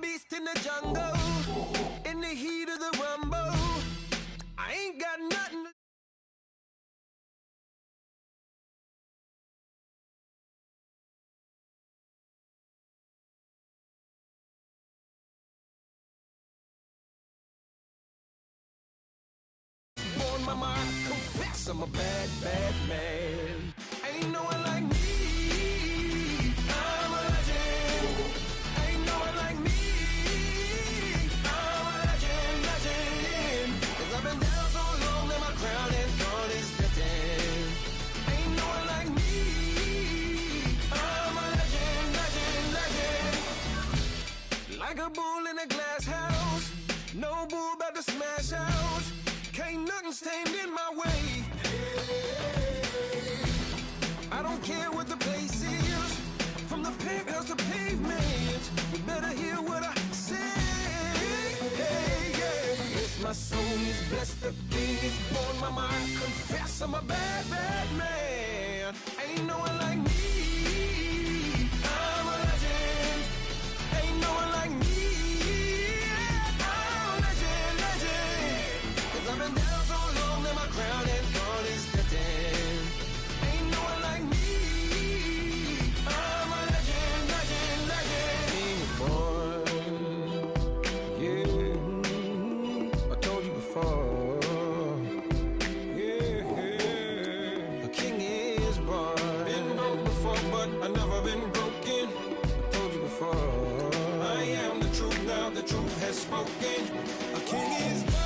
beast in the jungle, in the heat of the rumble. I ain't got nothing to on my mind, confess I'm a bad, bad man. Ain't no one like me. I'm a legend. Ain't no one like me. I'm a legend, legend. 'Cause I've been down so long that my crown and throne is fitting. Ain't no one like me. I'm a legend, legend, legend. Like a bull in a glass house. No bull about to smash out. Ain't nothing stand in my way. I don't care what the place is, from the penthouse to pavement. You better hear what I say. Hey, yeah. It's my soul is blessed, the king is born. My mind confess I'm a bad, bad man. Ain't no one like me. I'm a legend. Ain't no one like me. I've been down so long that my crown and throne is fitting. Ain't no one like me. I'm a legend, legend, legend. King is born. Yeah, I told you before. Yeah, a king is born. Been broke before, but I've never been broken. I told you before. I am the truth now, the truth has spoken. A king is born.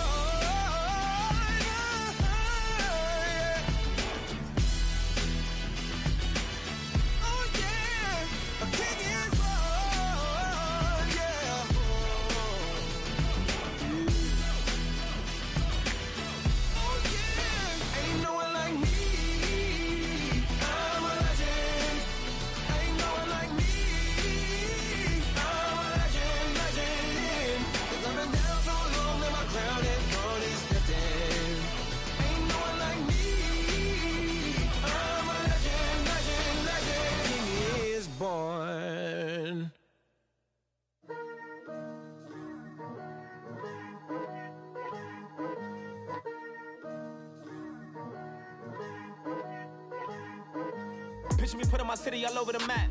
Picture me putting my city all over the map.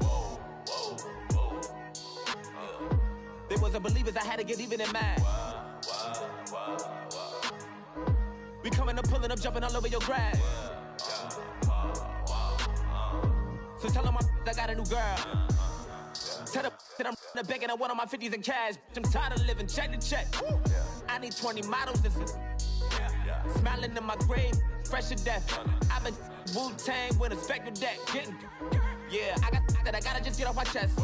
They wasn't believers, I had to get even and mad. We coming up, pulling up, jumping all over your grass. So tell them I got a new girl. Tell them that I'm in the bank and I want all my 50s in cash. I'm tired of living check to check. I need 20 models, this is smiling in my grave, fresh to death. I've been Wu-Tang with a spectral deck. Getting, yeah, I gotta just get off my chest.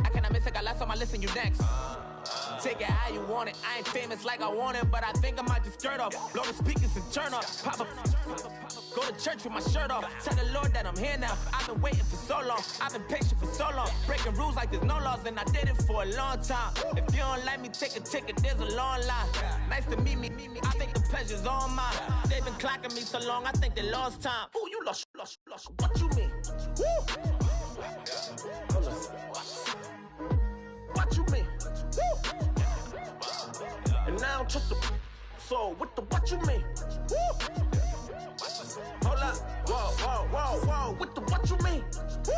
I cannot miss it, got last on my list and you next. Take it how you want it, I ain't famous like I want it, but I think I might just skirt off. Blow the speakers and turn up, pop up. Go to church with my shirt off. Tell the Lord that I'm here now. I've been waiting for so long. I've been patient for so long. Breaking rules like there's no laws, and I did it for a long time. If you don't like me, take a ticket, there's a long line. Nice to meet me. I think the pleasure's all mine. They've been clocking me so long, I think they lost time. Ooh, you lost. What you mean? Woo! What you mean? Woo! And now I don't trust the so what you mean? Woo! Hold up, whoa, what you mean? Woo!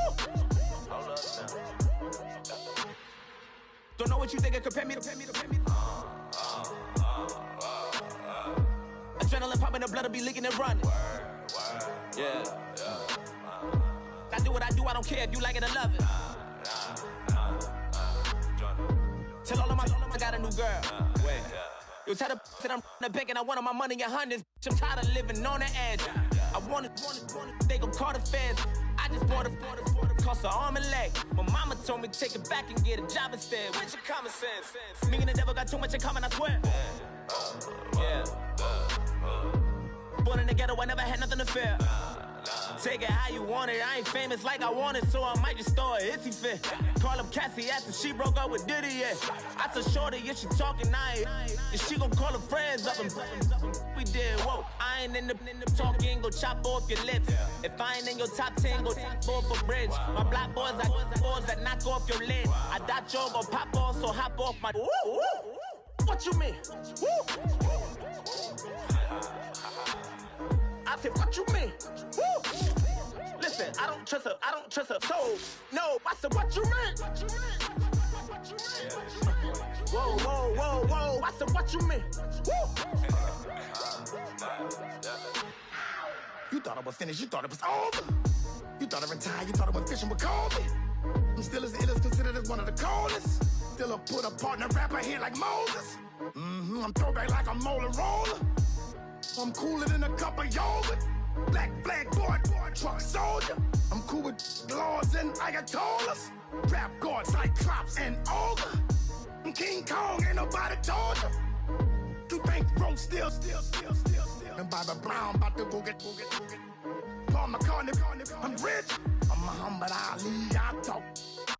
Hold up now. Don't know what you think, compare me to. Adrenaline popping, the blood will be leaking and running. Yeah. I do what I do, I don't care if you like it or love it. Tell all of my I got a new girl. Wait. Yo, tell the that I'm in the bank and I want all my money in hundreds. I'm tired of living on the edge. I want it, they gon' call the feds. I just bought a cost an arm and leg. My mama told me take it back and get a job instead. Where's your common sense? Me and the devil got too much in common, I swear. Yeah. Born in the ghetto, I never had nothing to fear. Take it how you want it. I ain't famous like I want it, so I might just throw a hissy fit. Call up Cassie after she broke up with Diddy, yeah. I told Shorty if she talking, and she gon' call her friends up and we did, whoa. I ain't in the talking, go chop off your lips. If I ain't in your top 10, go top 4 for bridge. My black boys like boys that knock off your lid. I thought you gon' pop off, so hop off my. What you mean? I said, what you mean? Listen, I don't trust her, so no. I said, what you mean? Whoa, whoa, whoa, whoa. I said, what you mean? You thought I was finished, you thought it was over. You thought I retired, you thought I went fishing with Kobe. I'm still as ill as considered as one of the coldest. Still a put a partner rapper here like Moses. I'm throwback like a molar roller. I'm cooler than a cup of yogurt. Black flag boy, truck soldier. I'm cool with laws and Ayatollahs. Rap god, Cyclops and Ogre. I'm King Kong, ain't nobody told you. You think Rome still. And Bobby Brown about to go get. Paul McCartney, I'm rich. I'm Muhammad Ali, I talk.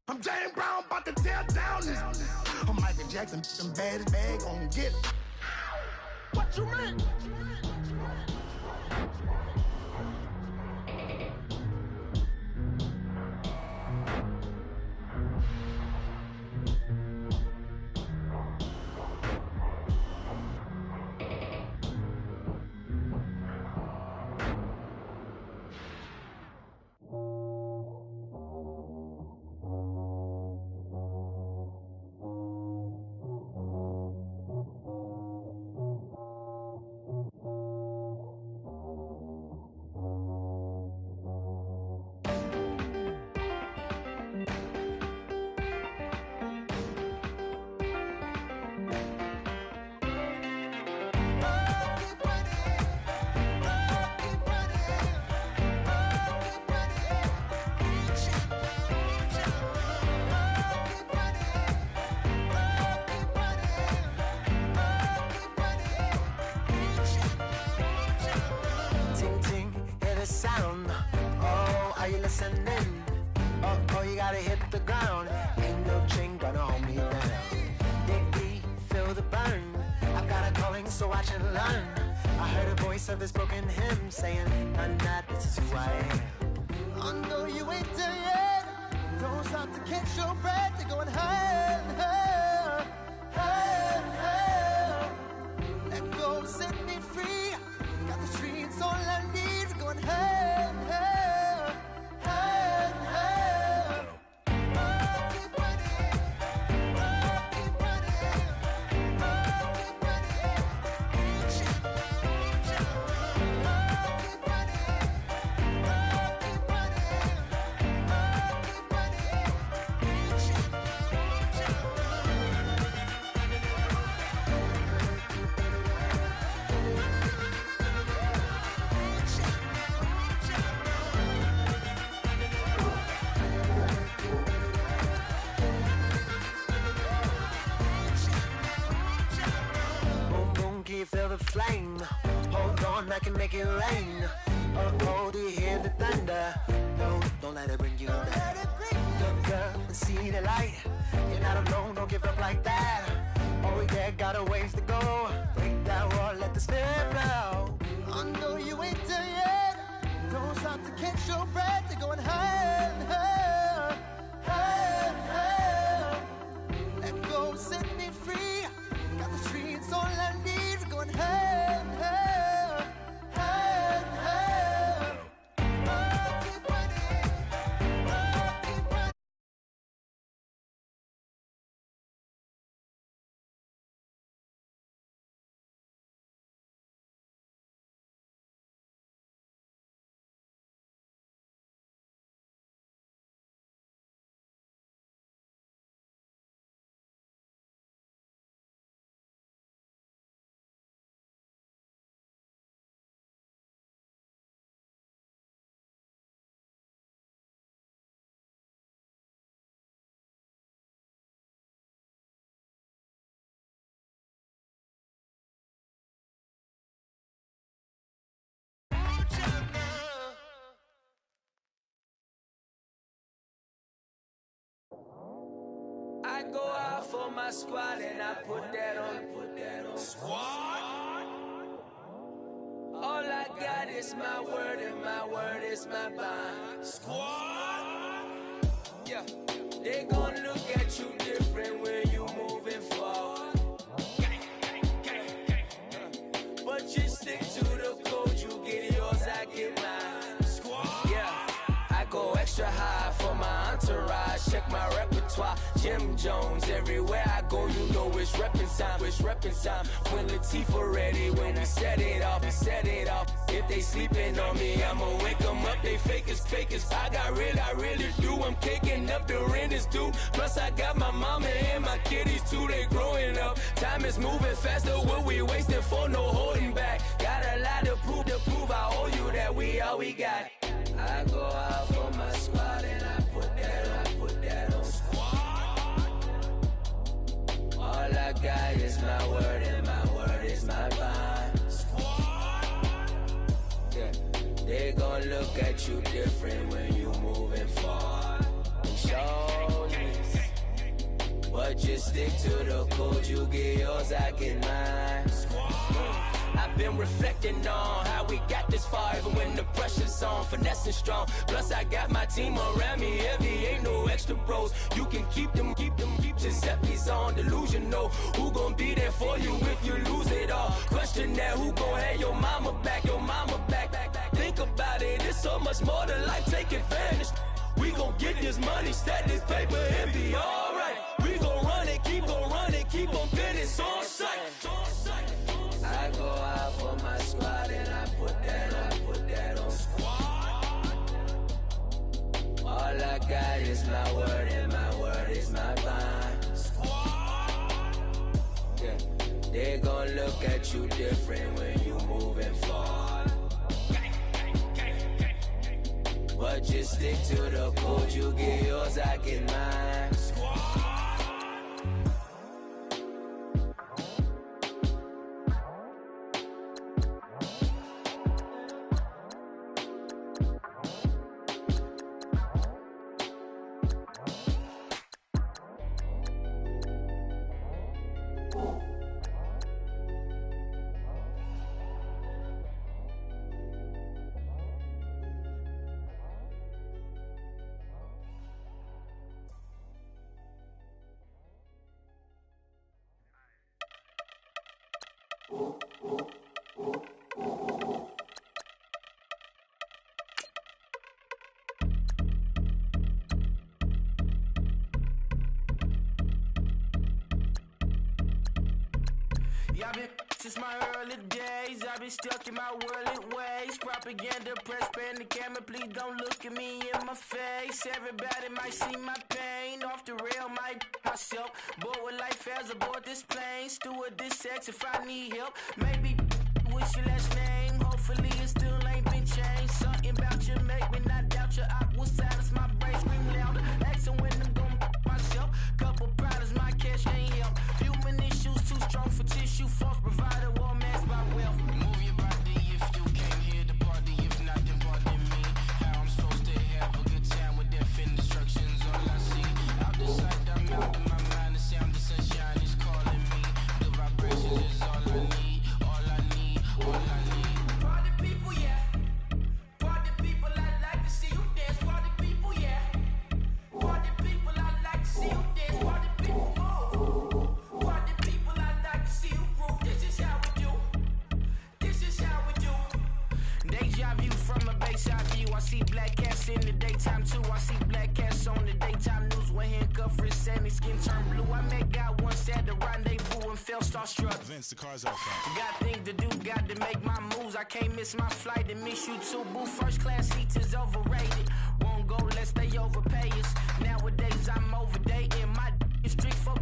I'm James Brown, about to tear down this. I'm Michael Jackson, them baddest bag gon' get it. What you mean? Oh, you gotta hit the ground. Ain't no chain gonna hold me down. Dig deep, feel the burn. I've got a calling, so watch and learn. I heard a voice of this broken hymn saying, "I'm not, this is who I am." I know you ain't there yet. Don't stop to catch your breath. You're going higher, higher, higher, higher. Let go, set me free. Got the streets all I need. We're going higher, higher, higher, higher. Keep running, keep running, keep running. Keep Boom, boom, can you feel the flame? Hold on, I can make it rain. Oh, do you hear the thunder? No, don't let it bring you down. Look up and see the light. You're not alone, don't give up like that. Oh yeah, got a ways to go. Break that wall, let the spirit flow. I know you ain't there yet. Don't stop to catch your breath. You're going higher, higher, higher, higher. Let go, set me free. Got the streets all I need. We're going higher, higher, higher, higher. Keep running, keep running. I go out for my squad and I put that on. Squad. All I got is my word and my word is my bond. Squad. Yeah. They gon' look at you different when you moving forward. But you stick to the code, you get yours, I get mine. Squad. Yeah. I go extra high for my entourage. Check my repertoire. Jim Jones, everywhere I go, you know it's reppin' time. It's reppin' time. When Latifah ready, when we set it off, we set it off. If they sleeping on me, I'ma wake them up. They fakers. I really do. I'm caking up, the rent is due. Plus I got my mama and my kiddies too. They growing up. Time is moving faster. What we wasting for? No holding back. Got a lot to prove. I owe you that we all we got. I go out for my squad and I put that on. Squad. All I got is my word and my word is my bond. Squad. Yeah. They gon' look at you different when you moving forward. Shoulders. But just stick to the code, you get yours, I get mine. Squad. I've been reflecting on how we got this far, even when the pressure's on, finessing strong. Plus I got my team around me heavy, ain't no extra bros. You can keep them. Giuseppe's on delusional. Who gon' be there for you if you lose it all? Question that, who gon' have your mama back? Think about it, it's so much more to life, take advantage. We gon' get this money, stack this paper and be alright. We gon' run it, keep on finish on sight. I go out for my squad and I put that on. Squad. All I got is my word and my word is my bond. Squad. Yeah. They gon' look at you different when you moving forward. But just stick to the code, you get yours, I get mine. Squad. I've been since my early days, I've been stuck in my worldly ways. Propaganda, press, pan the camera, please don't look at me in my face. Everybody might see my pain, off the rail, might myself. Bored with life as aboard this plane, steward this sex if I need help. Maybe what's your last name? Hopefully it still ain't been changed. Something about you make me not doubt your aqua silence, my brain scream louder. Asking when I'm gon' myself. Couple problems, my cash ain't help. Human issues too strong for tissue. False provider, war mask by wealth. Move your body if you came here to party. If not, then pardon me. How I'm supposed to have a good time with death instructions. All I see out the sight, I'm out of my mind. The sound of sunshine is calling me. The vibrations is all I need. All I need. All I need. Party people, yeah. Party people, I like to see you dance. Party people, yeah. Party people, I like to see you dance. Party people, move. Party people, I like to see you groove. This is how we do. This is how we do. Deja view from a bayside view. I see black cats in the daytime too. I see black cats on the daytime news. When handcuffed, wrist and his skin turned blue. I met God once at the rendezvous and felt starstruck. Vince, the car's out front. Got things to do, got to make my moves. I can't miss my flight and miss you too. Boo, first class seats is overrated. Won't go lest they overpay us. Nowadays I'm overdating. My is strict for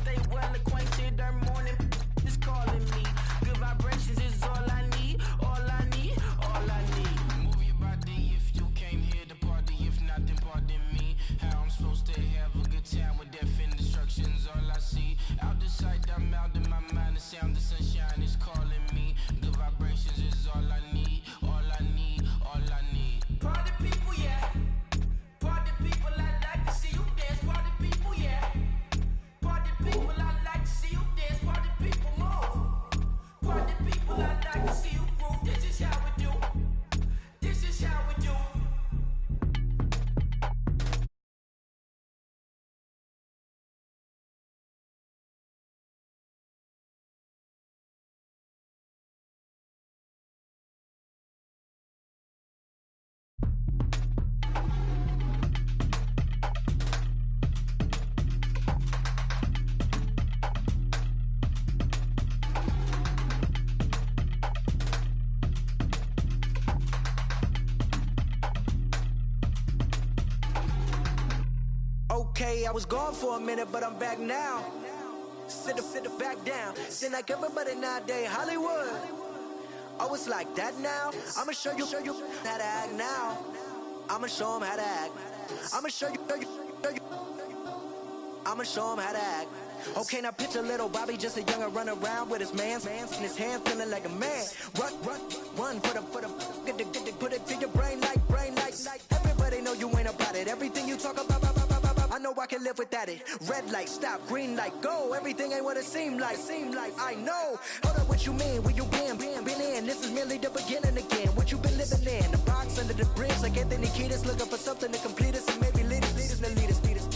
stay well acquainted. Their morning is calling me. Good vibrations is all I need. All I need. All I need. Move your body if you came here to party. If not, then pardon me. How I'm supposed to have a good time with death and destruction's all I see. Out the sight, I'm out of my mind. The sound of sunshine is calling me. Good vibrations is all I need. All I need. All I need. Party people, yeah. Party people, I like to see you dance. Party people. Okay, I was gone for a minute, but I'm back now. Sit back down. Seem like everybody nowadays, Hollywood. Oh, it's like that now. I'ma show you how to act now. I'ma show them how to act. I'ma show you. I'ma show him how to act. Okay, now picture little Bobby, just a younger run around with his man's in his hand, feeling like a man. Run for the put it to your brain like. Everybody know you ain't about it. Everything you talk about, I know I can live without it. Red light, stop, green light, go. Everything ain't what it seem like. I know. Hold up, what you mean? Where you been in? This is merely the beginning again. What you been living in? The box under the bridge, like Anthony Kiedis, looking for something to complete us and maybe lead us.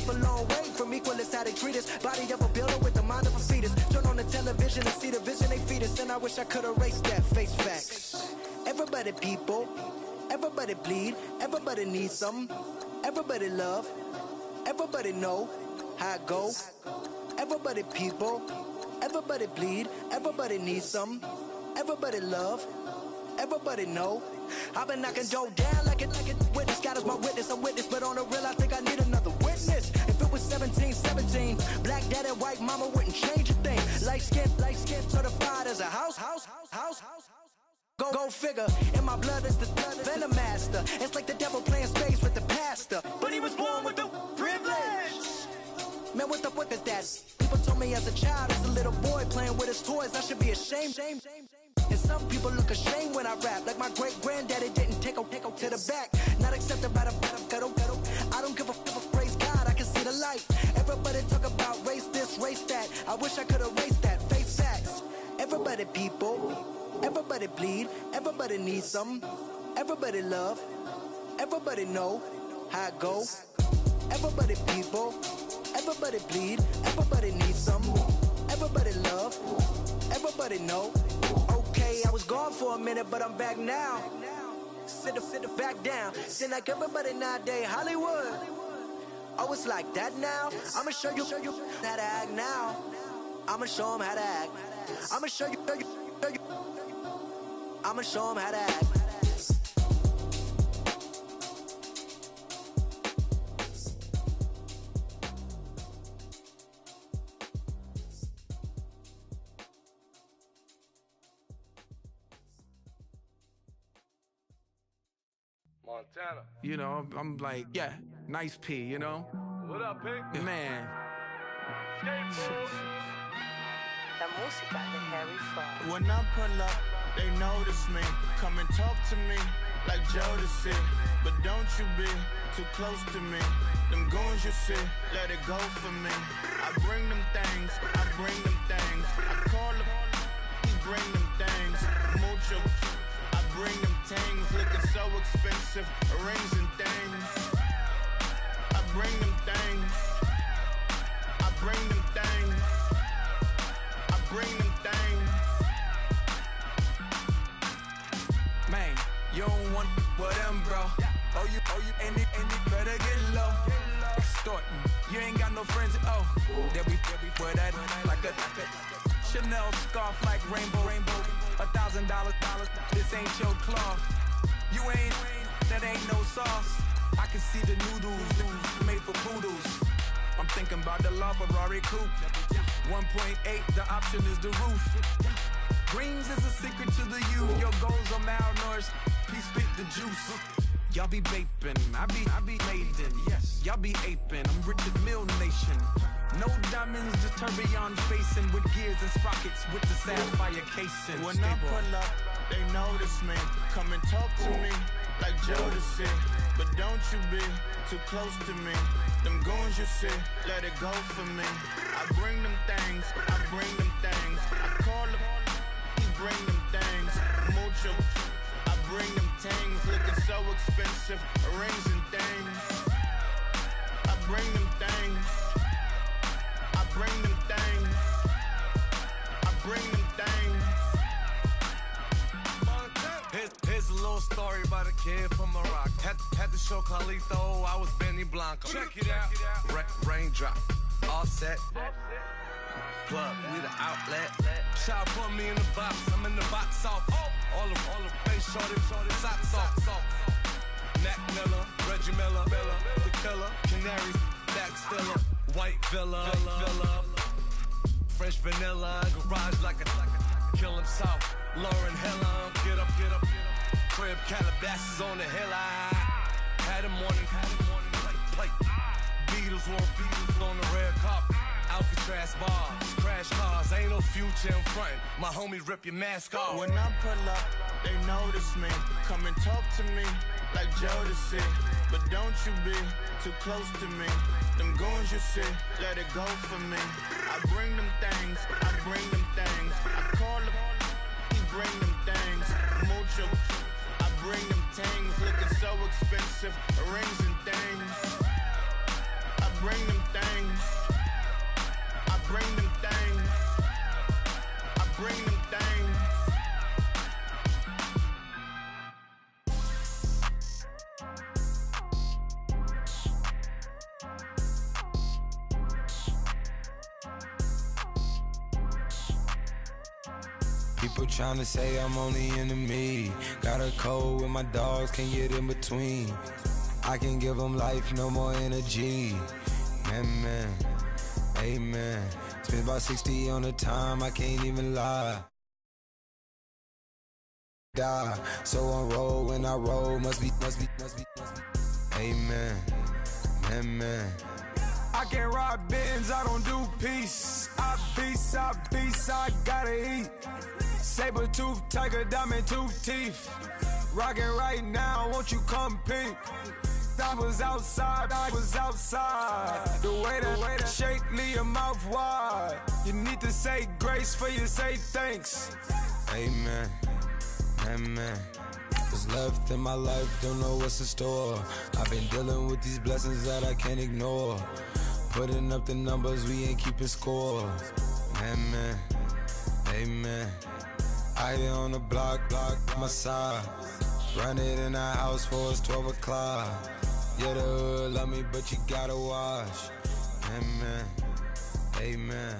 A long way from equal is how they treat us. Body of a builder with the mind of a fetus. Turn on the television and see the vision they feed us. And I wish I could erase that. Face facts. Everybody people, everybody bleed, everybody needs something. Everybody love, everybody know how it go. Everybody people, everybody bleed, everybody needs something. Everybody love, everybody know. I've been knocking Joe down like it witness. God is my witness, a witness, but on the real I think I need another witness. If it was 17, black dad and white mama wouldn't change a thing. Light skin, certified as a house. Go figure, in my blood is the venom master. It's like the devil playing space with the pastor. But he was born with the privilege. Man, what the fuck is that? People told me as a child, as a little boy playing with his toys, I should be ashamed. And some people look ashamed when I rap, like my great-granddaddy didn't take to the back. Not accepted by the ghetto. I don't give a praise God, I can see the light. Everybody talk about race this, race that. I wish I could erase that, face facts. Everybody people, everybody bleed, everybody needs something. Everybody love, everybody know how it go. Everybody people, everybody bleed, everybody needs something. Everybody love, everybody know. Okay, I was gone for a minute, but I'm back now. Sit back down. Seem like everybody nowadays, Hollywood. Oh, it's like that now. I'ma show you how to act now. I'ma show them how to act. I'ma show you. I'ma show them how to act. Montana. You know, I'm like, yeah, nice P, you know? What up, Pink? Man. La música de Harry Fraud. When I pull up, they notice me. Come and talk to me like Jodeci. But don't you be too close to me. Them goons you see, let it go for me. I bring them things, I bring them things. I call them, he bring them things. Mucho, I bring them things. Looking so expensive, rings and things. I bring them things. I bring them things. I bring them things. Man, you don't want with them, bro. Oh, you, and it better get low. Extorting, you ain't got no friends. Oh, they'll be for that like a Chanel scarf like rainbow. $1,000, this ain't your cloth. You ain't, that ain't no sauce. I can see the noodles made for poodles. I'm thinking about the LaFerrari coupe. 1.8, the option is the roof. Greens is a secret to the youth. Your goals are malnourished. Please spit the juice. Y'all be vaping, I be maiden. Yes, y'all be aping. I'm Richard Mill Nation. No diamonds, just tourbillon facing with gears and sprockets with the sapphire casing. When I pull up, they notice me. Come and talk to me like Jodeci. But don't you be too close to me. Them goons you see, let it go for me. I bring them things, I bring them things. I call them, he bring them things. Mucho, I bring them things. Looking so expensive, rings and things. I bring them things. I bring them things. I bring them things. Here's a little story about a kid from Morocco. Had to show Carlito I was Benny Blanco. Check it out. Raindrop, offset. Plug, we the outlet. Child put me in the box, I'm in the box off. All the face shorty, socks off. Mac Miller, Reggie Miller, the killer, Canaries, backstiller, white villa, French vanilla, garage like a kill him south, Lauren Hiller, get up, crib Calabasas on the hill, I had him morning, plate, Beatles on the red carpet, Alcatraz bars, crash cars, ain't no future in front, my homies rip your mask off. When I pull up, they notice me, come and talk to me, like Jodeci, but don't you be too close to me, them goons you see, let it go for me, I bring them things, I call them, he bring them things, mucho, I bring them things, looking so expensive, rings and things, I bring them things, I bring them things, I bring them things. People tryna say I'm only enemy. Got a code with my dogs, can't get in between. I can give them life, no more energy. Man, amen. Spent about 60 on the time, I can't even lie. Die, so on roll when I roll, must be. Amen, man. I can't ride Benz, I don't do peace. I beast, I gotta eat. Saber tooth, tiger, diamond tooth teeth. Rockin' right now, won't you come peep? I was outside. The way that shake, leave your mouth wide. You need to say grace for you say thanks. Amen, amen. What's left in my life, don't know what's in store. I've been dealing with these blessings that I can't ignore. Putting up the numbers, we ain't keeping score. Amen, amen. I here on the block, my side. Run it in the house for us 12 o'clock. Yeah, the hood love me, but you gotta watch. Amen, amen.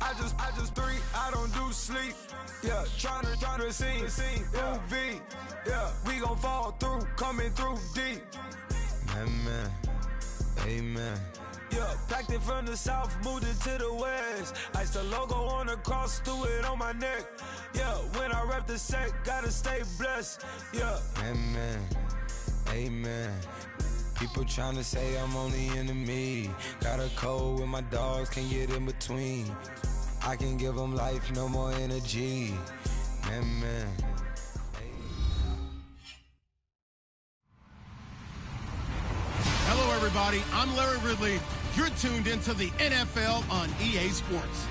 I just breathe, I don't do sleep. Yeah, tryna see UV. Yeah, we gon' fall through, coming through deep. Amen, amen. Yeah, packed it from the south, moved it to the west. Iced the logo on the cross, threw it on my neck. Yeah, when I rep the set, gotta stay blessed. Yeah, amen, amen. People tryna say I'm only enemy. Got a code with my dogs, can't get in between. I can give them life, no more energy. Amen. Hello, everybody. I'm Larry Ridley. You're tuned into the NFL on EA Sports.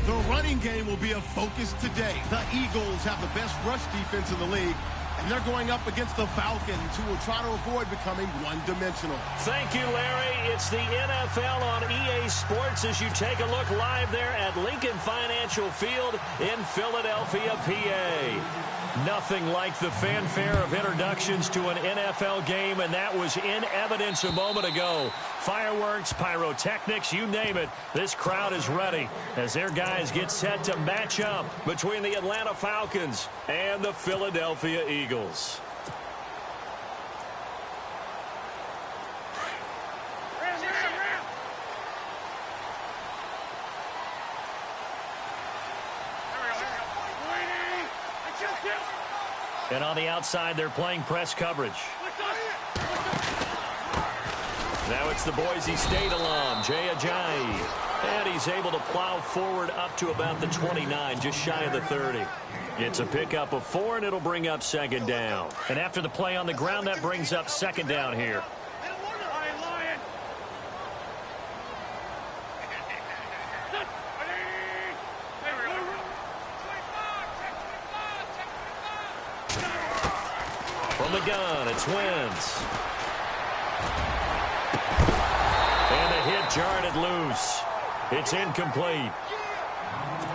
The running game will be a focus today. The Eagles have the best rush defense in the league, and they're going up against the Falcons, who will try to avoid becoming one-dimensional. Thank you, Larry. It's the NFL on EA Sports as you take a look live there at Lincoln Financial Field in Philadelphia, PA. Nothing like the fanfare of introductions to an NFL game, and that was in evidence a moment ago. Fireworks, pyrotechnics, you name it. This crowd is ready as their guys get set to match up between the Atlanta Falcons and the Philadelphia Eagles. And on the outside, they're playing press coverage. Now it's the Boise State alum, Jay Ajayi. And he's able to plow forward up to about the 29, just shy of the 30. It's a pickup of 4, and it'll bring up second down. And after the play on the ground, that brings up second down here. From the gun, it's Wentz. And the hit jarred it loose. It's incomplete.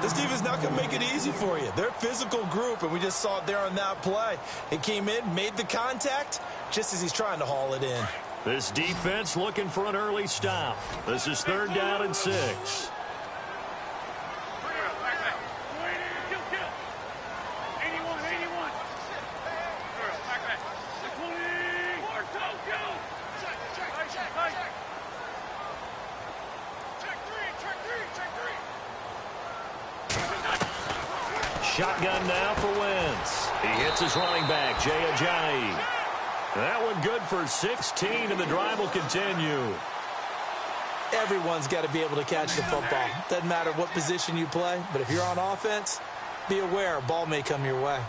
This defense not going to make it easy for you. They're a physical group, and we just saw it there on that play. It came in, made the contact, just as he's trying to haul it in. This defense looking for an early stop. This is 3rd down and 6. shotgun now for Wentz. He hits his running back, JGREENE. That one good for 16, and the drive will continue. Everyone's got to be able to catch the football. Doesn't matter what position you play, but if you're on offense, be aware a ball may come your way.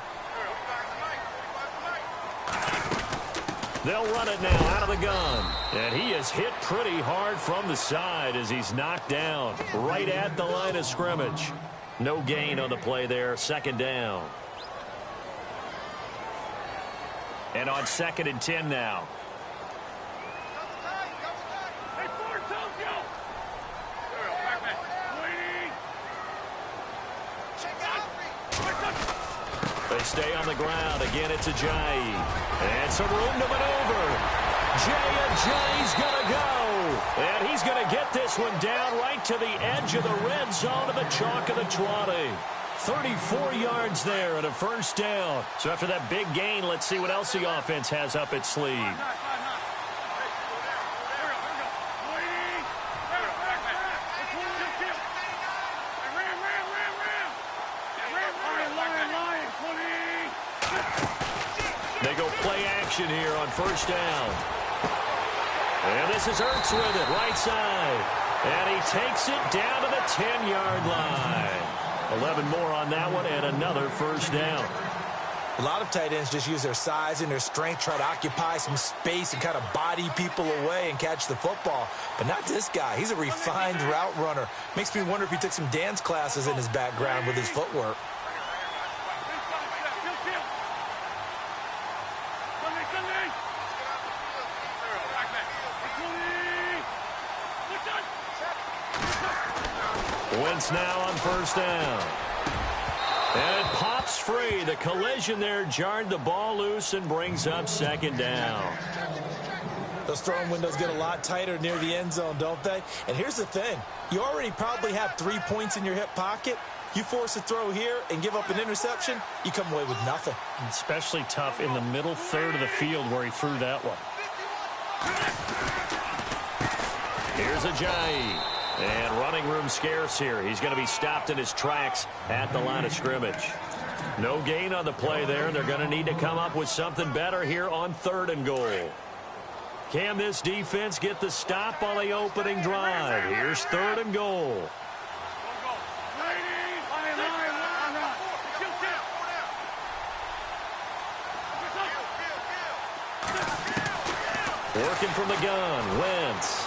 They'll run it now out of the gun. And he is hit pretty hard from the side as he's knocked down right at the line of scrimmage. No gain on the play there. Second down. And on 2nd and 10 now. They stay on the ground. Again, it's Ajayi. And some room to maneuver. Ajayi's going to go. And he's going to get this one down right to the edge of the red zone of the chalk of the 20. 34 yards there and a first down. So after that big gain, let's see what else the offense has up its sleeve. They go play action here on first down. And this is Ertz with it, right side. And he takes it down to the 10-yard line. 11 more on that one and another first down. A lot of tight ends just use their size and their strength, try to occupy some space and kind of body people away and catch the football. But not this guy. He's a refined route runner. Makes me wonder if he took some dance classes in his background with his footwork. Wentz now on first down. And it pops free. The collision there jarred the ball loose and brings up second down. Those throwing windows get a lot tighter near the end zone, don't they? And here's the thing. You already probably have 3 points in your hip pocket. You force a throw here and give up an interception, you come away with nothing. Especially tough in the middle third of the field where he threw that one. Here's Ajayi. And running room scarce here. He's going to be stopped in his tracks at the line of scrimmage. No gain on the play there. They're going to need to come up with something better here on 3rd and goal. Can this defense get the stop on the opening drive? Here's 3rd and goal. Working from the gun, Wentz.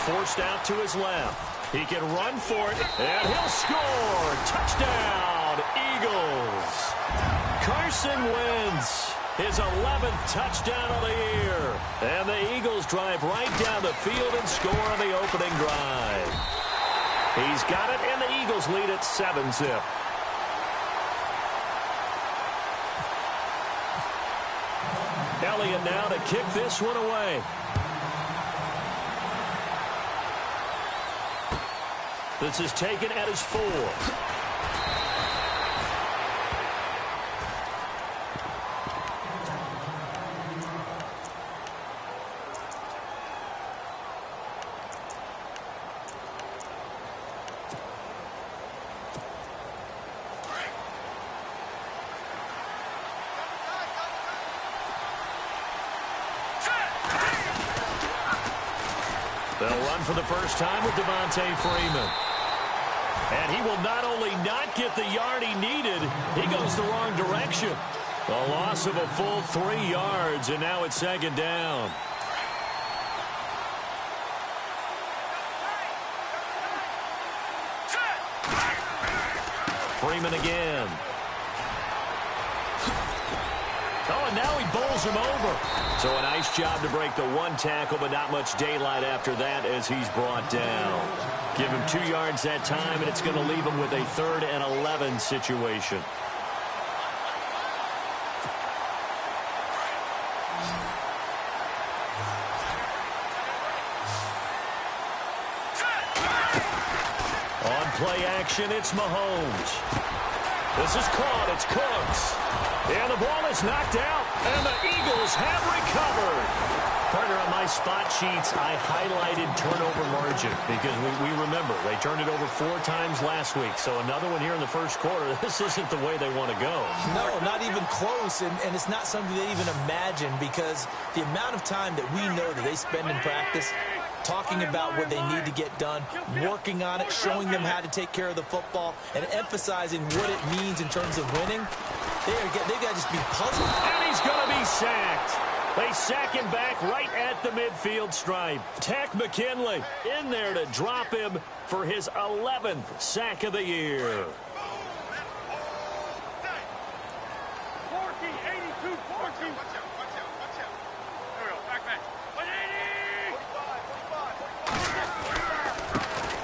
Forced out to his left. He can run for it, and he'll score. Touchdown, Eagles. Carson Wentz, his 11th touchdown of the year. And the Eagles drive right down the field and score on the opening drive. He's got it, and the Eagles lead at 7-zip. Elliott now to kick this one away. This is taken at his 4. They'll run for the first time with Devontae Freeman. And he will not only not get the yard he needed, he goes the wrong direction. A loss of a full 3 yards, and now it's 2nd down. Freeman again. Oh, and now he bowls him over. So a nice job to break the 1 tackle, but not much daylight after that as he's brought down. Give him 2 yards that time, and it's going to leave him with a 3rd and 11 situation. On play action, it's Mahomes. This is caught. It's Cooks. And the ball is knocked out, and the Eagles have recovered. Partner, on my spot sheets, I highlighted turnover margin because we remember they turned it over 4 times last week. So another one here in the first quarter. This isn't the way they want to go. No, not even close, and it's not something they even imagine because the amount of time that we know that they spend in practice talking about what they need to get done, working on it, showing them how to take care of the football, and emphasizing what it means in terms of winning, they got to just be puzzled. And he's going to be sacked. They sack him back right at the midfield stripe. Tech McKinley in there to drop him for his 11th sack of the year.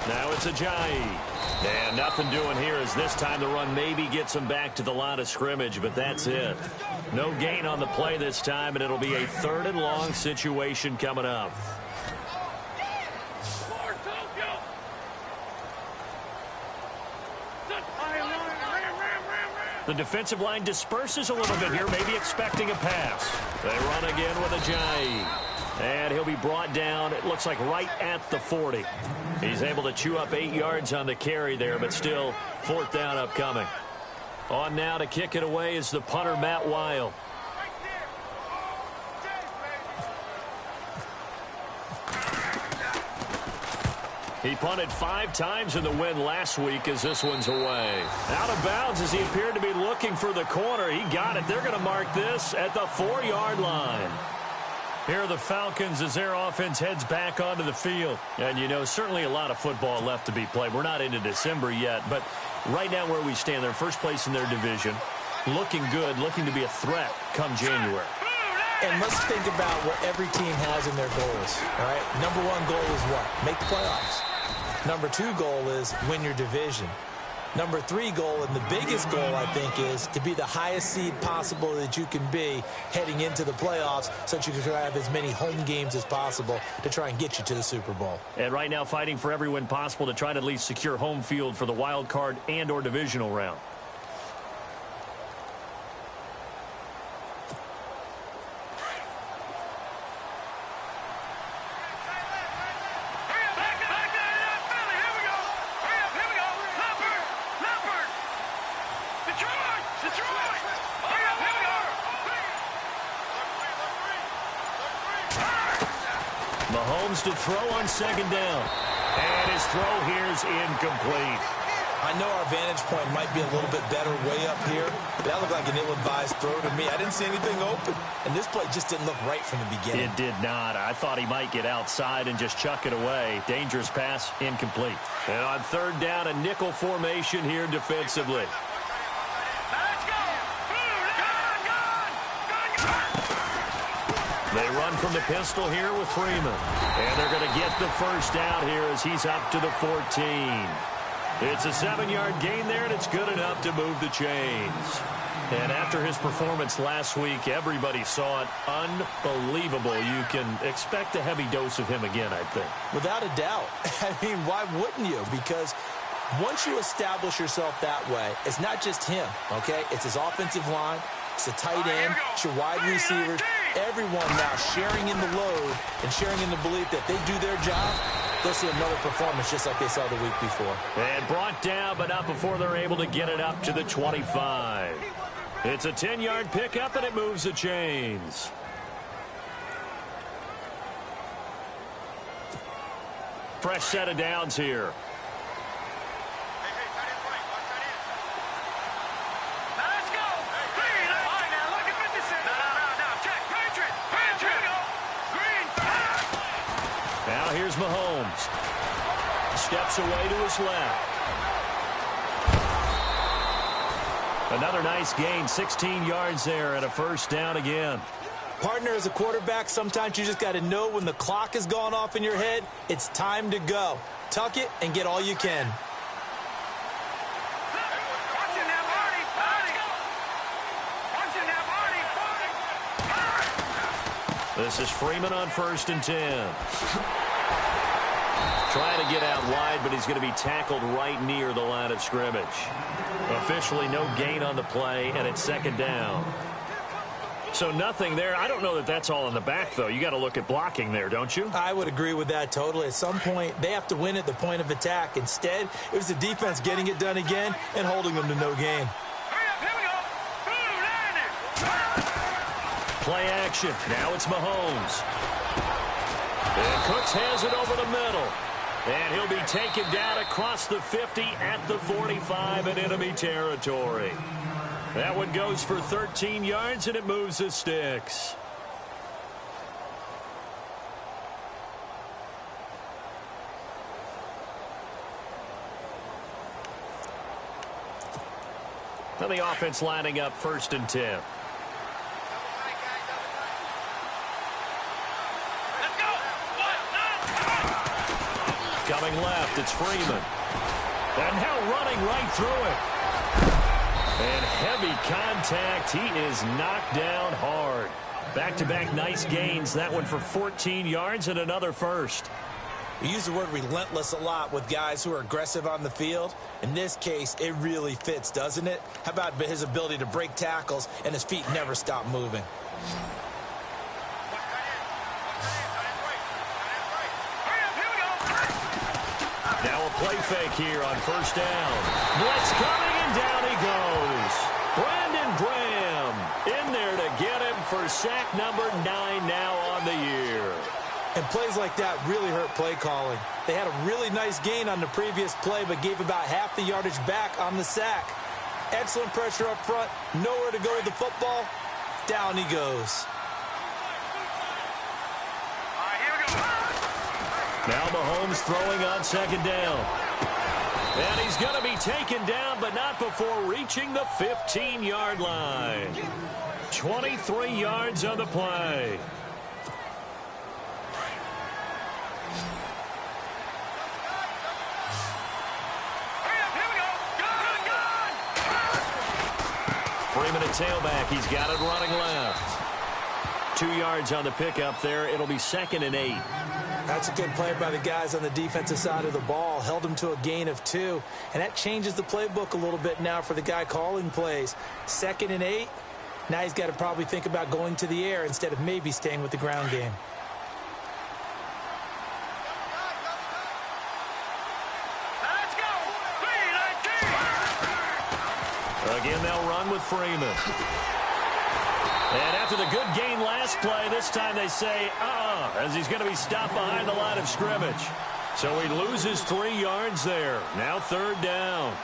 Now it's Ajayi. And nothing doing here as this time the run maybe gets him back to the line of scrimmage, but that's it. No gain on the play this time, and it'll be a 3rd and long situation coming up. The defensive line disperses a little bit here, maybe expecting a pass. They run again with Ajayi. And he'll be brought down, it looks like right at the 40. He's able to chew up 8 yards on the carry there, but still 4th down upcoming. On now to kick it away is the punter, Matt Weil. He punted 5 times in the win last week as this one's away. Out of bounds as he appeared to be looking for the corner. He got it. They're going to mark this at the 4-yard line. Here are the Falcons as their offense heads back onto the field. And, you know, certainly a lot of football left to be played. We're not into December yet, but right now where we stand, they're first place in their division. Looking good, looking to be a threat come January. And let's think about what every team has in their goals, all right? Number 1 goal is what? Make the playoffs. Number 2 goal is win your division. Number 3 goal, and the biggest goal, I think, is to be the highest seed possible that you can be heading into the playoffs so that you can have as many home games as possible to try and get you to the Super Bowl. And right now fighting for every win possible to try to at least secure home field for the wild card and or divisional round. Mahomes to throw on 2nd down. And his throw here's incomplete. I know our vantage point might be a little bit better way up here, but that looked like an ill-advised throw to me. I didn't see anything open, and this play just didn't look right from the beginning. It did not. I thought he might get outside and just chuck it away. Dangerous pass, incomplete. And on 3rd down, a nickel formation here defensively. They run from the pistol here with Freeman. And they're going to get the 1st down here as he's up to the 14. It's a 7-yard gain there, and it's good enough to move the chains. And after his performance last week, everybody saw it. Unbelievable. You can expect a heavy dose of him again, I think. Without a doubt. I mean, why wouldn't you? Because once you establish yourself that way, it's not just him, okay? It's his offensive line. It's a tight end. It's your wide receivers. Everyone now sharing in the load and sharing in the belief that they do their job. They'll see another performance just like they saw the week before. And brought down, but not before they're able to get it up to the 25. It's a 10-yard pickup, and it moves the chains. Fresh set of downs here. Now here's Mahomes. Steps away to his left. Another nice gain, 16 yards there and a 1st down again. Partner, as a quarterback, sometimes you just got to know when the clock has gone off in your head, it's time to go. Tuck it and get all you can. This is Freeman on 1st and 10. Trying to get out wide, but he's going to be tackled right near the line of scrimmage. Officially no gain on the play, and it's 2nd down. So nothing there. I don't know that that's all in the back, though. You got to look at blocking there, don't you? I would agree with that totally. At some point, they have to win at the point of attack. Instead, it was the defense getting it done again and holding them to no gain. Play action. Now it's Mahomes. And Cooks has it over the middle. And he'll be taken down across the 50 at the 45 in enemy territory. That one goes for 13 yards, and it moves the sticks. Now the offense lining up 1st and 10. Coming left, it's Freeman. And now running right through it. And heavy contact. He is knocked down hard. Back-to-back nice gains. That one for 14 yards and another first. We use the word relentless a lot with guys who are aggressive on the field. In this case, it really fits, doesn't it? How about his ability to break tackles and his feet never stop moving? Now a play fake here on 1st down. Blitz coming, and down he goes. Brandon Graham in there to get him for sack number 9 now on the year. And plays like that really hurt play calling. They had a really nice gain on the previous play, but gave about half the yardage back on the sack. Excellent pressure up front. Nowhere to go with the football. Down he goes. Now Mahomes throwing on 2nd down. And he's going to be taken down, but not before reaching the 15-yard line. 23 yards on the play. Freeman at tailback. He's got it running left. 2 yards on the pickup there. It'll be 2nd and 8. That's a good play by the guys on the defensive side of the ball. Held him to a gain of 2. And that changes the playbook a little bit now for the guy calling plays. 2nd and 8. Now he's got to probably think about going to the air instead of maybe staying with the ground game. Again, they'll run with Freeman. And after the good gain last play, this time they say, as he's going to be stopped behind the line of scrimmage. So he loses 3 yards there. Now 3rd down.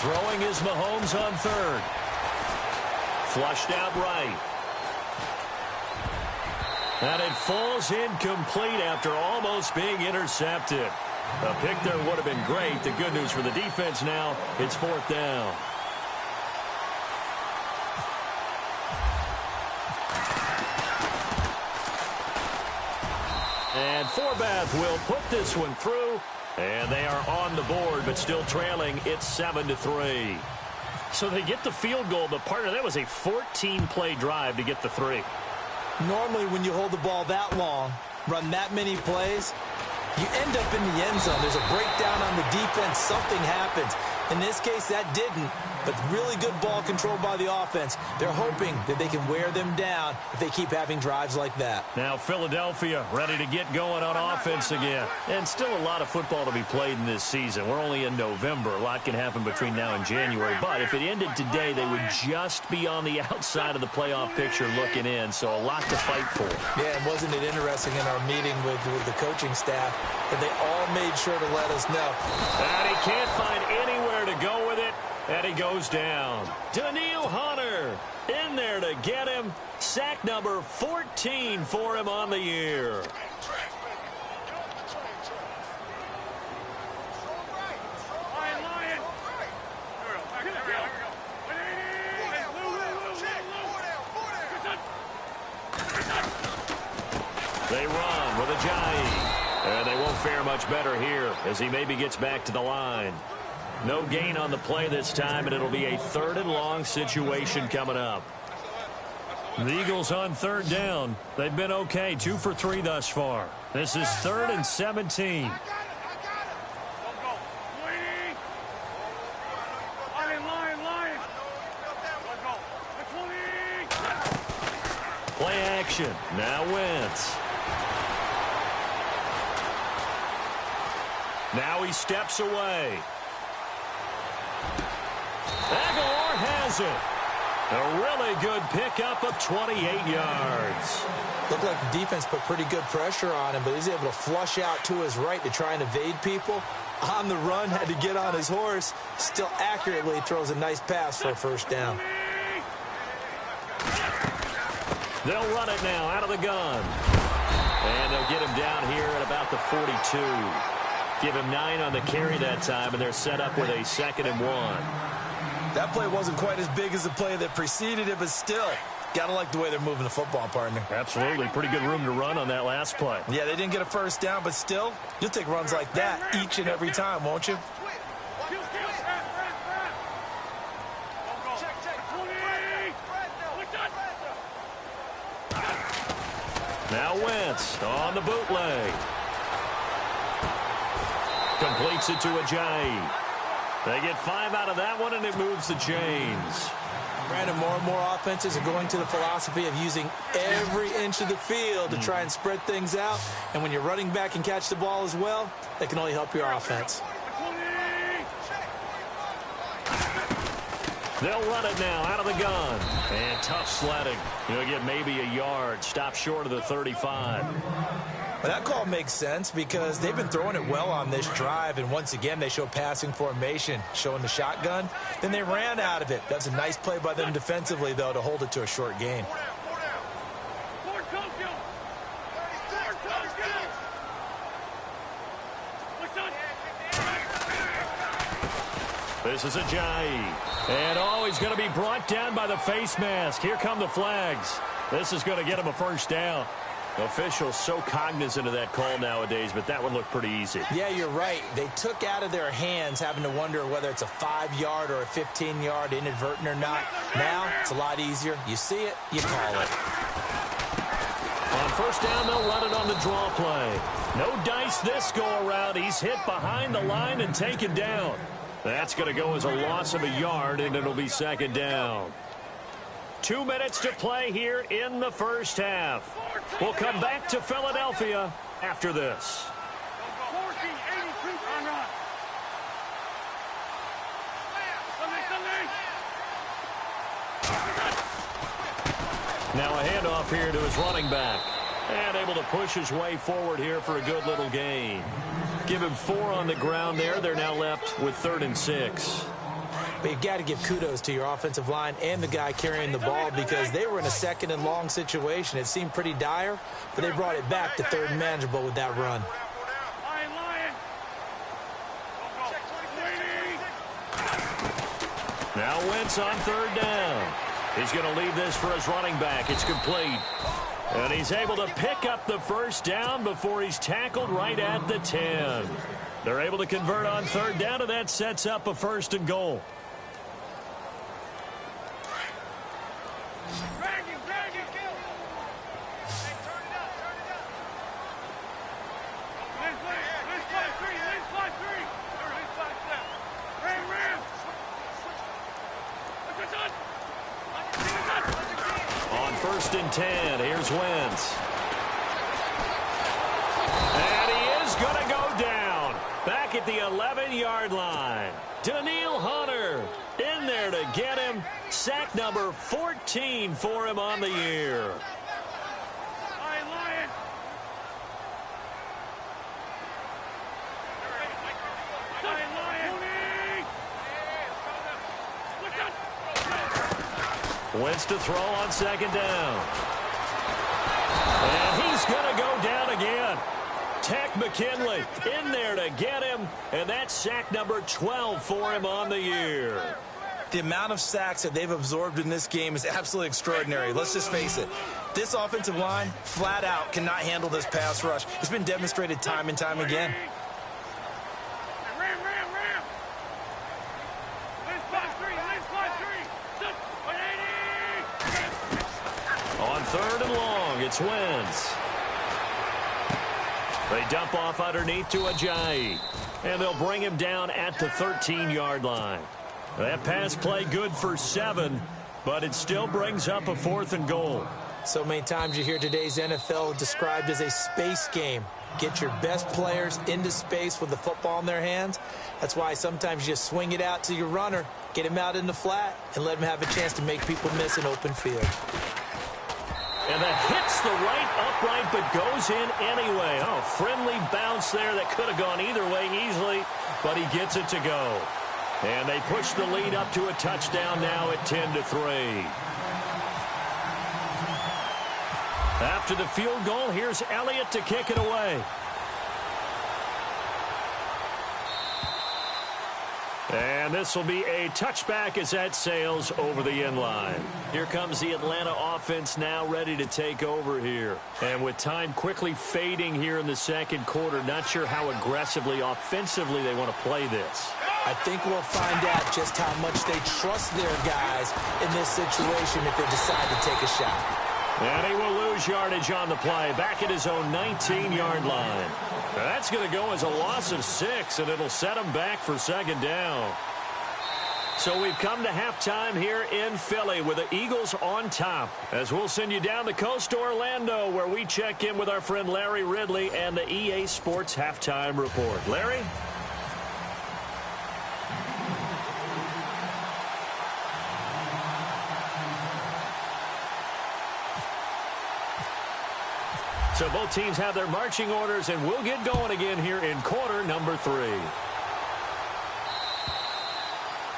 Throwing is Mahomes on 3rd. Flushed out right. And it falls incomplete after almost being intercepted. A pick there would have been great. The good news for the defense now, it's 4th down. And Forbath will put this one through. And they are on the board, but still trailing. It's 7-3. So they get the field goal, but part of that was a 14-play drive to get the 3. Normally, when you hold the ball that long, run that many plays, you end up in the end zone. There's a breakdown on the defense. Something happens. In this case, that didn't, but really good ball control by the offense. They're hoping that they can wear them down if they keep having drives like that. Now Philadelphia ready to get going on offense again. And still a lot of football to be played in this season. We're only in November. A lot can happen between now and January. But if it ended today, they would just be on the outside of the playoff picture looking in. So a lot to fight for. Yeah, and wasn't it interesting in our meeting with the coaching staff that they all made sure to let us know. And he can't find anywhere to go with it. And he goes down. Danielle Hunter in there to get him. Sack number 14 for him on the year. They run with a fare much better here as he maybe gets back to the line. No gain on the play this time, and it'll be a 3rd and long situation coming up. The Eagles on 3rd down. They've been okay, 2 for 3 thus far. This is 3rd and 17. Play action. Now Wentz. Now he steps away. Aguilar has it. A really good pickup of 28 yards. Looked like the defense put pretty good pressure on him, but he's able to flush out to his right to try and evade people. On the run, had to get on his horse. Still accurately throws a nice pass for a 1st down. They'll run it now out of the gun. And they'll get him down here at about the 42. Give him 9 on the carry that time, and they're set up with a 2nd and 1. That play wasn't quite as big as the play that preceded it, but still, gotta like the way they're moving the football, partner. Absolutely. Pretty good room to run on that last play. Yeah, they didn't get a 1st down, but still, you'll take runs like that each and every time, won't you? Now Wentz on the bootleg. Completes it to Ajayi. They get 5 out of that one, and it moves the chains. Brandon, more and more offenses are going to the philosophy of using every inch of the field to try and spread things out. And when you're running back and catch the ball as well, that can only help your offense. They'll run it now out of the gun. And tough sledding. He'll get maybe a yard. Stop short of the 35. Well, that call makes sense because they've been throwing it well on this drive, and once again they show passing formation, showing the shotgun. Then they ran out of it. That's a nice play by them defensively, though, to hold it to a short gain. This is Ajayi. And he's going to be brought down by the face mask. Here come the flags. This is going to get him a 1st down. Officials so cognizant of that call nowadays, but that one looked pretty easy. Yeah, you're right. They took out of their hands having to wonder whether it's a 5-yard or a 15-yard inadvertent or not. Now, it's a lot easier. You see it, you call it. On 1st down, they'll run it on the draw play. No dice this go-around. He's hit behind the line and taken down. That's going to go as a loss of a yard, and it'll be 2nd down. 2 minutes to play here in the 1st half. We'll come back to Philadelphia after this. Now a handoff here to his running back. And able to push his way forward here for a good little gain. Give him 4 on the ground there. They're now left with 3rd and 6. But you've got to give kudos to your offensive line and the guy carrying the ball because they were in a 2nd and long situation. It seemed pretty dire, but they brought it back to 3rd and manageable with that run. Now Wentz on 3rd down. He's going to leave this for his running back. It's complete. And he's able to pick up the 1st down before he's tackled right at the 10. They're able to convert on 3rd down, and that sets up a 1st and goal. On 1st and 10, here's Wentz. And he is going to go down. Back at the 11-yard line. Daniil Hunter in there to get him. Sack number 14 for him on the year. Wentz to throw on 2nd down. And he's going to go down again. Tech McKinley in there to get him, and that's sack number 12 for him on the year. The amount of sacks that they've absorbed in this game is absolutely extraordinary. Let's just face it. This offensive line, flat out, cannot handle this pass rush. It's been demonstrated time and time again. On 3rd and long, it's Wentz. They dump off underneath to Ajayi, and they'll bring him down at the 13-yard line. That pass play good for 7, but it still brings up a 4th and goal. So many times you hear today's NFL described as a space game. Get your best players into space with the football in their hands. That's why sometimes you just swing it out to your runner, get him out in the flat, and let him have a chance to make people miss an open field. And that hits the right upright, but goes in anyway. Oh, friendly bounce there that could have gone either way easily, but he gets it to go. And they push the lead up to a touchdown now at 10-3. After the field goal, here's Elliott to kick it away. And this will be a touchback as that sails over the end line. Here comes the Atlanta offense now ready to take over here. And with time quickly fading here in the second quarter, not sure how aggressively, offensively they want to play this. I think we'll find out just how much they trust their guys in this situation if they decide to take a shot. And he will lose yardage on the play, back at his own 19-yard line. That's going to go as a loss of 6, and it'll set him back for 2nd down. So we've come to halftime here in Philly with the Eagles on top. As we'll send you down the coast to Orlando, where we check in with our friend Larry Ridley and the EA Sports Halftime Report. Larry? So both teams have their marching orders, and we'll get going again here in quarter number 3.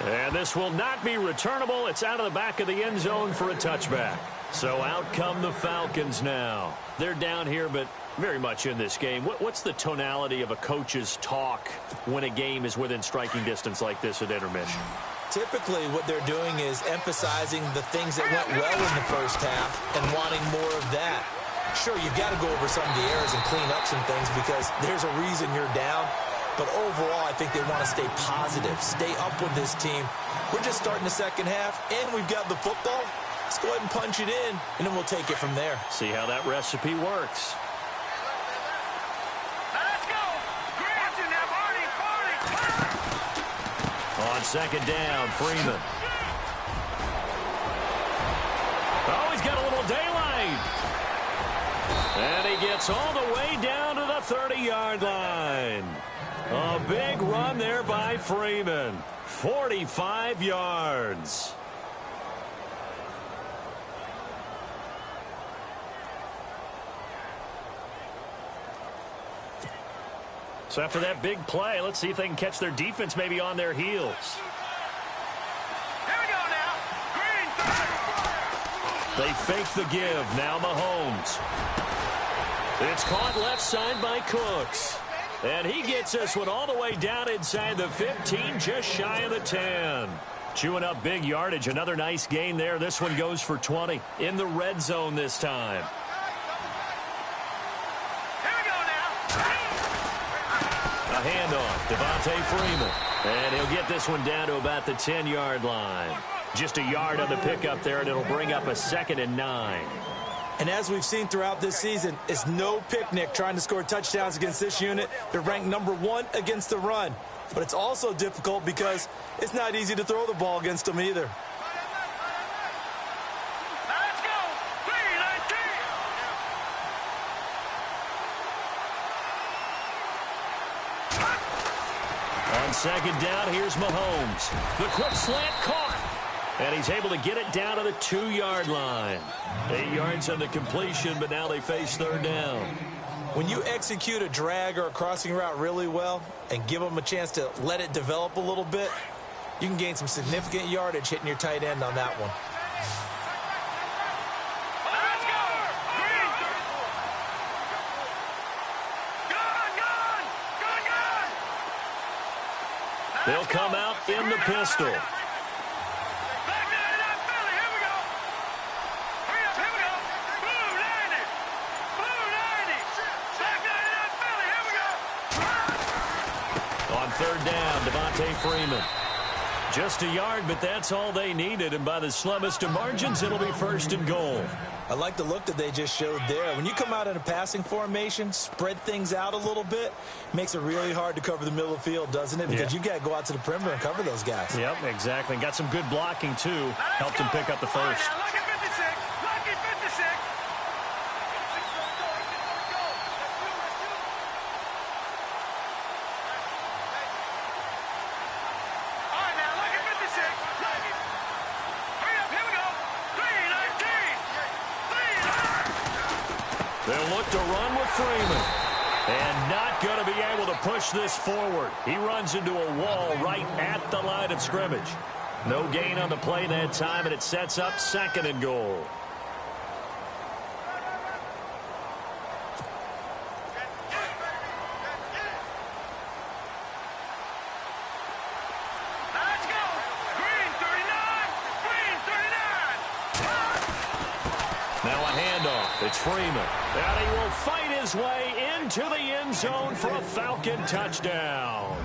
And this will not be returnable. It's out of the back of the end zone for a touchback. So out come the Falcons now. They're down here, but very much in this game. What's the tonality of a coach's talk when a game is within striking distance like this at intermission? Typically, what they're doing is emphasizing the things that went well in the first half and wanting more of that. Sure, you've got to go over some of the errors and clean up some things because there's a reason you're down. But overall, I think they want to stay positive, stay up with this team. We're just starting the second half, and we've got the football. Let's go ahead and punch it in, and then we'll take it from there. See how that recipe works. Let's go. Watching that, Barney. On 2nd down, Freeman. Oh, he's got a little daylight. And he gets all the way down to the 30-yard line. A big run there by Freeman. 45 yards. So after that big play, let's see if they can catch their defense maybe on their heels. Here we go now. Green. They fake the give. Now Mahomes. It's caught left side by Cooks. And he gets this one all the way down inside the 15, just shy of the 10. Chewing up big yardage. Another nice gain there. This one goes for 20 in the red zone this time. Here we go now. A handoff. Devontae Freeman. And he'll get this one down to about the 10-yard line. Just a yard on the pickup there, and it'll bring up a 2nd and 9. And as we've seen throughout this season, it's no picnic trying to score touchdowns against this unit. They're ranked number 1 against the run. But it's also difficult because it's not easy to throw the ball against them either. Let's go. 3-19. On 2nd down, here's Mahomes. The quick slant caught. And he's able to get it down to the 2-yard line. 8 yards on the completion, but now they face 3rd down. When you execute a drag or a crossing route really well and give them a chance to let it develop a little bit, you can gain some significant yardage hitting your tight end on that one. Let's go. Green. Gun. They'll come out in the pistol. third down. Devontae Freeman. Just a yard, but that's all they needed. And by the slimmest of margins, it'll be first and goal. I like the look that they just showed there. When you come out in a passing formation, spread things out a little bit, makes it really hard to cover the middle of the field, doesn't it? Because you got to go out to the perimeter and cover those guys. Yep, exactly. Got some good blocking, too. Helped him pick up the first. Lucky 56. Lucky 56. All right, now, lucky 56. Lucky. Hurry up, here we go. 3-19. They'll look to run with Freeman. And not going to be able to push this forward. He runs into a wall right at the line of scrimmage. No gain on the play that time, and it sets up second and goal. Let's go. Green 39. Green 39. Now a handoff. It's Freeman. And he will fight his way into the end zone for a Falcon touchdown.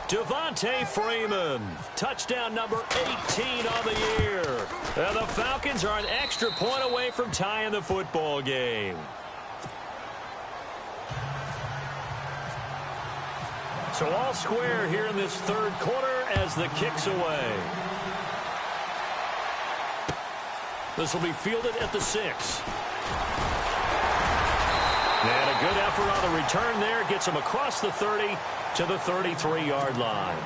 Devontae Freeman, touchdown number 18 on the year. And the Falcons are an extra point away from tying the football game. So all square here in this third quarter as the kick's away. This will be fielded at the 6. And a good effort on the return there. Gets him across the 30 to the 33-yard line.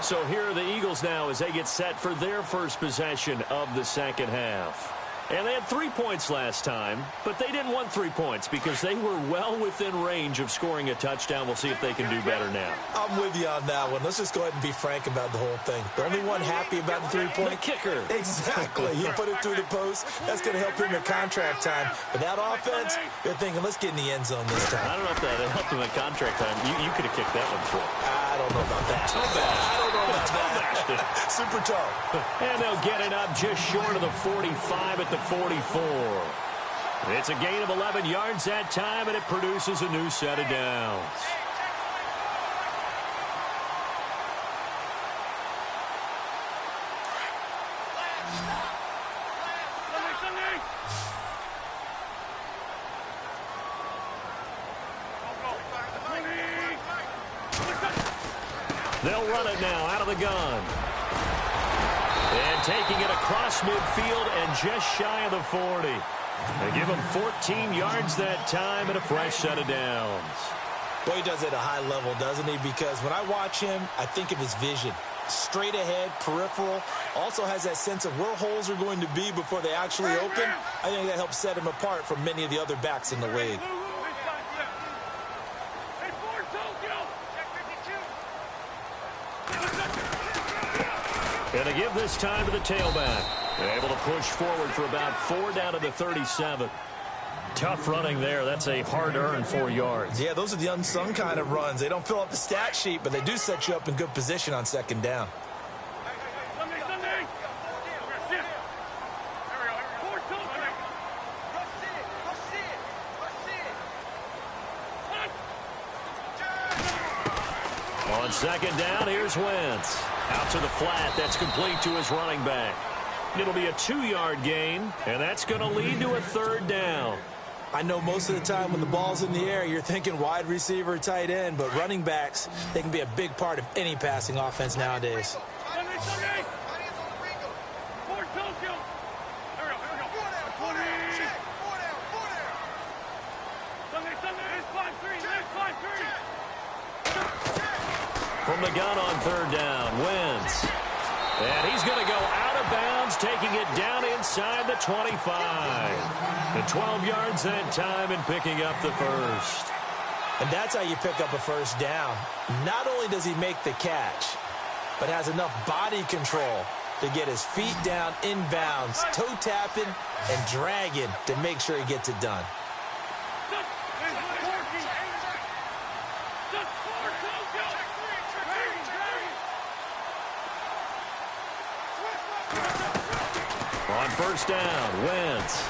So here are the Eagles now as they get set for their first possession of the second half. And they had 3 points last time, but they didn't want 3 points because they were well within range of scoring a touchdown. We'll see if they can do better now. I'm with you on that one. Let's just go ahead and be frank about the whole thing. The only one happy about the 3-point? The kicker. Exactly. You put it through the post. That's going to help him in contract time. But that offense, they're thinking, let's get in the end zone this time. I don't know if that helped him in contract time. You could have kicked that one for. I don't know about that. Toe bash. I don't know about that. Super toe. And they'll get it up just short of the 45 at the 44. It's a gain of 11 yards that time, and it produces a new set of downs. They'll run it now out of the gun. And taking it across midfield and just shy of the 40. They give him 14 yards that time and a fresh set of downs. Boy, he does it at a high level, doesn't he? Because when I watch him, I think of his vision. Straight ahead, peripheral. Also has that sense of where holes are going to be before they actually open. I think that helps set him apart from many of the other backs in the league. And they give this time to the tailback. They're able to push forward for about 4 down to the 37. Tough running there. That's a hard-earned 4 yards. Yeah, those are the unsung kind of runs. They don't fill up the stat sheet, but they do set you up in good position on second down. On second down, here's Wentz. Out to the flat. That's complete to his running back. It'll be a 2-yard gain, and that's going to lead to a third down. I know most of the time when the ball's in the air, you're thinking wide receiver, tight end, but running backs, they can be a big part of any passing offense nowadays. From the gun on third down, Wentz. And he's going to go out of bounds, taking it down inside the 25. And 12 yards that time and picking up the first. And that's how you pick up a first down. Not only does he make the catch, but has enough body control to get his feet down inbounds, toe tapping and dragging to make sure he gets it done. On first down, Wentz.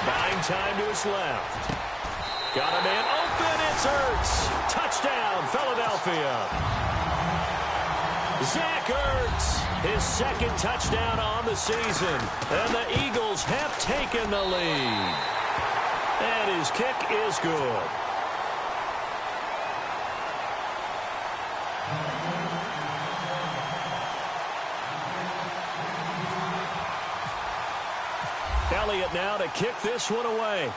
Buying time to his left. Got a man open. It's Ertz. Touchdown, Philadelphia. Zach Ertz, his second touchdown on the season. And the Eagles have taken the lead. And his kick is good. Elliott now to kick this one away.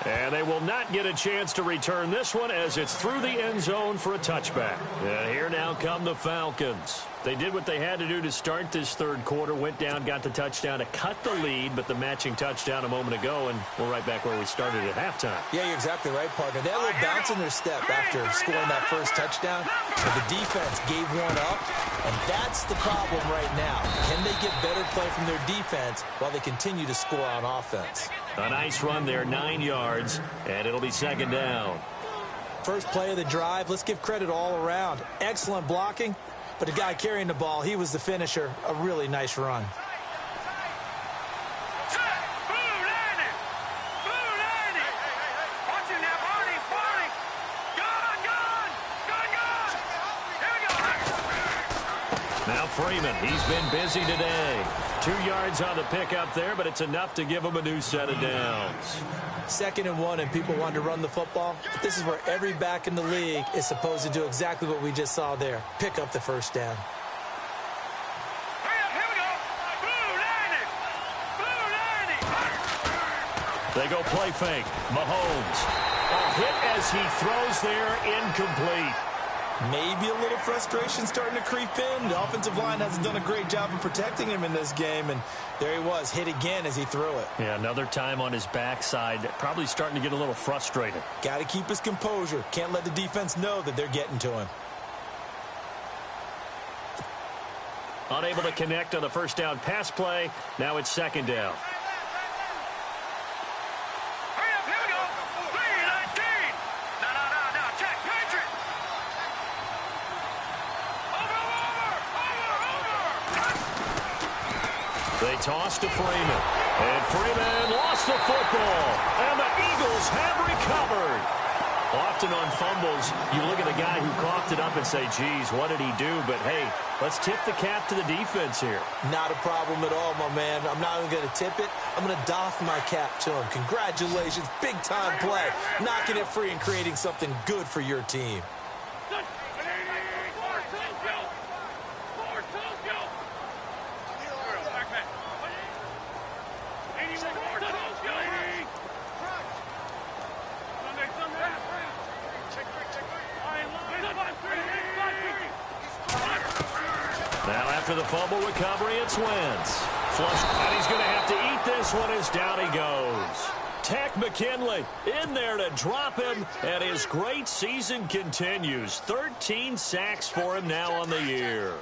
And they will not get a chance to return this one as it's through the end zone for a touchback. And here now come the Falcons. They did what they had to do to start this third quarter, went down, got the touchdown to cut the lead, but the matching touchdown a moment ago, and we're right back where we started at halftime. Yeah, you're exactly right, partner. They had a little bounce in their step after scoring that first touchdown, but the defense gave one up, and that's the problem right now. Can they get better play from their defense while they continue to score on offense? A nice run there, 9 yards, and it'll be second down. First play of the drive, let's give credit all around. Excellent blocking, but the guy carrying the ball, he was the finisher. A really nice run. Now Freeman, he's been busy today. 2 yards on the pickup there, but it's enough to give him a new set of downs. 2nd and 1, and people want to run the football. But this is where every back in the league is supposed to do exactly what we just saw there. Pick up the first down. They go play fake. Mahomes. A hit as he throws there, incomplete. Maybe a little frustration starting to creep in. The offensive line hasn't done a great job of protecting him in this game, and there he was, hit again as he threw it. Yeah, another time on his backside, probably starting to get a little frustrated. Got to keep his composure. Can't let the defense know that they're getting to him. Unable to connect on the first down pass play. Now it's second down. They toss to Freeman. And Freeman lost the football. And the Eagles have recovered. Often on fumbles, you look at the guy who coughed it up and say, geez, what did he do? But, hey, let's tip the cap to the defense here. Not a problem at all, my man. I'm not even going to tip it. I'm going to doff my cap to him. Congratulations. Big-time play. Knocking it free and creating something good for your team. Now after the fumble recovery, it's Wentz. Flushed, and he's going to have to eat this one as down he goes. Tech McKinley in there to drop him, and his great season continues. 13 sacks for him now on the year.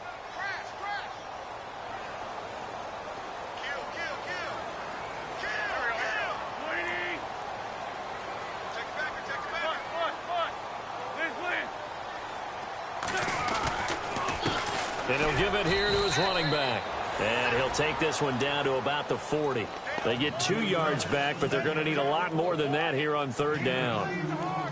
And he'll give it here to his running back. And he'll take this one down to about the 40. They get 2 yards back, but they're going to need a lot more than that here on third down.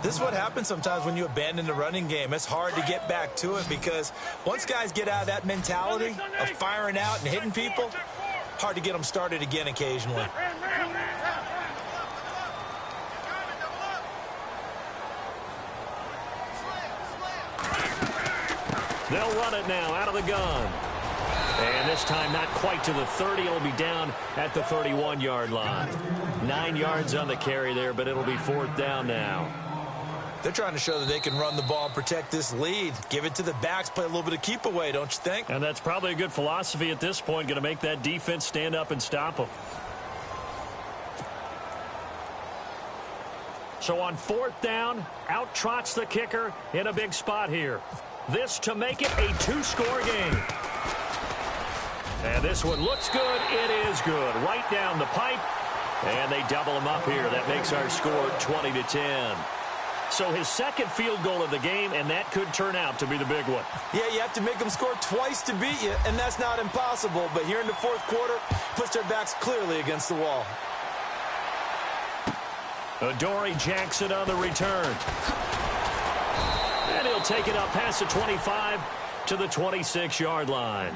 This is what happens sometimes when you abandon the running game. It's hard to get back to it because once guys get out of that mentality of firing out and hitting people, hard to get them started again occasionally. They'll run it now out of the gun. And this time not quite to the 30. It'll be down at the 31-yard line. 9 yards on the carry there, but it'll be fourth down now. They're trying to show that they can run the ball and protect this lead. Give it to the backs, play a little bit of keep away, don't you think? And that's probably a good philosophy at this point, going to make that defense stand up and stop them. So on fourth down, out trots the kicker in a big spot here. This to make it a two-score game. And this one looks good. It is good. Right down the pipe. And they double him up here. That makes our score 20-10. So his second field goal of the game, and that could turn out to be the big one. Yeah, you have to make them score twice to beat you, and that's not impossible. But here in the fourth quarter, puts their backs clearly against the wall. Adoree Jackson on the return. They'll take it up past the 25 to the 26-yard line.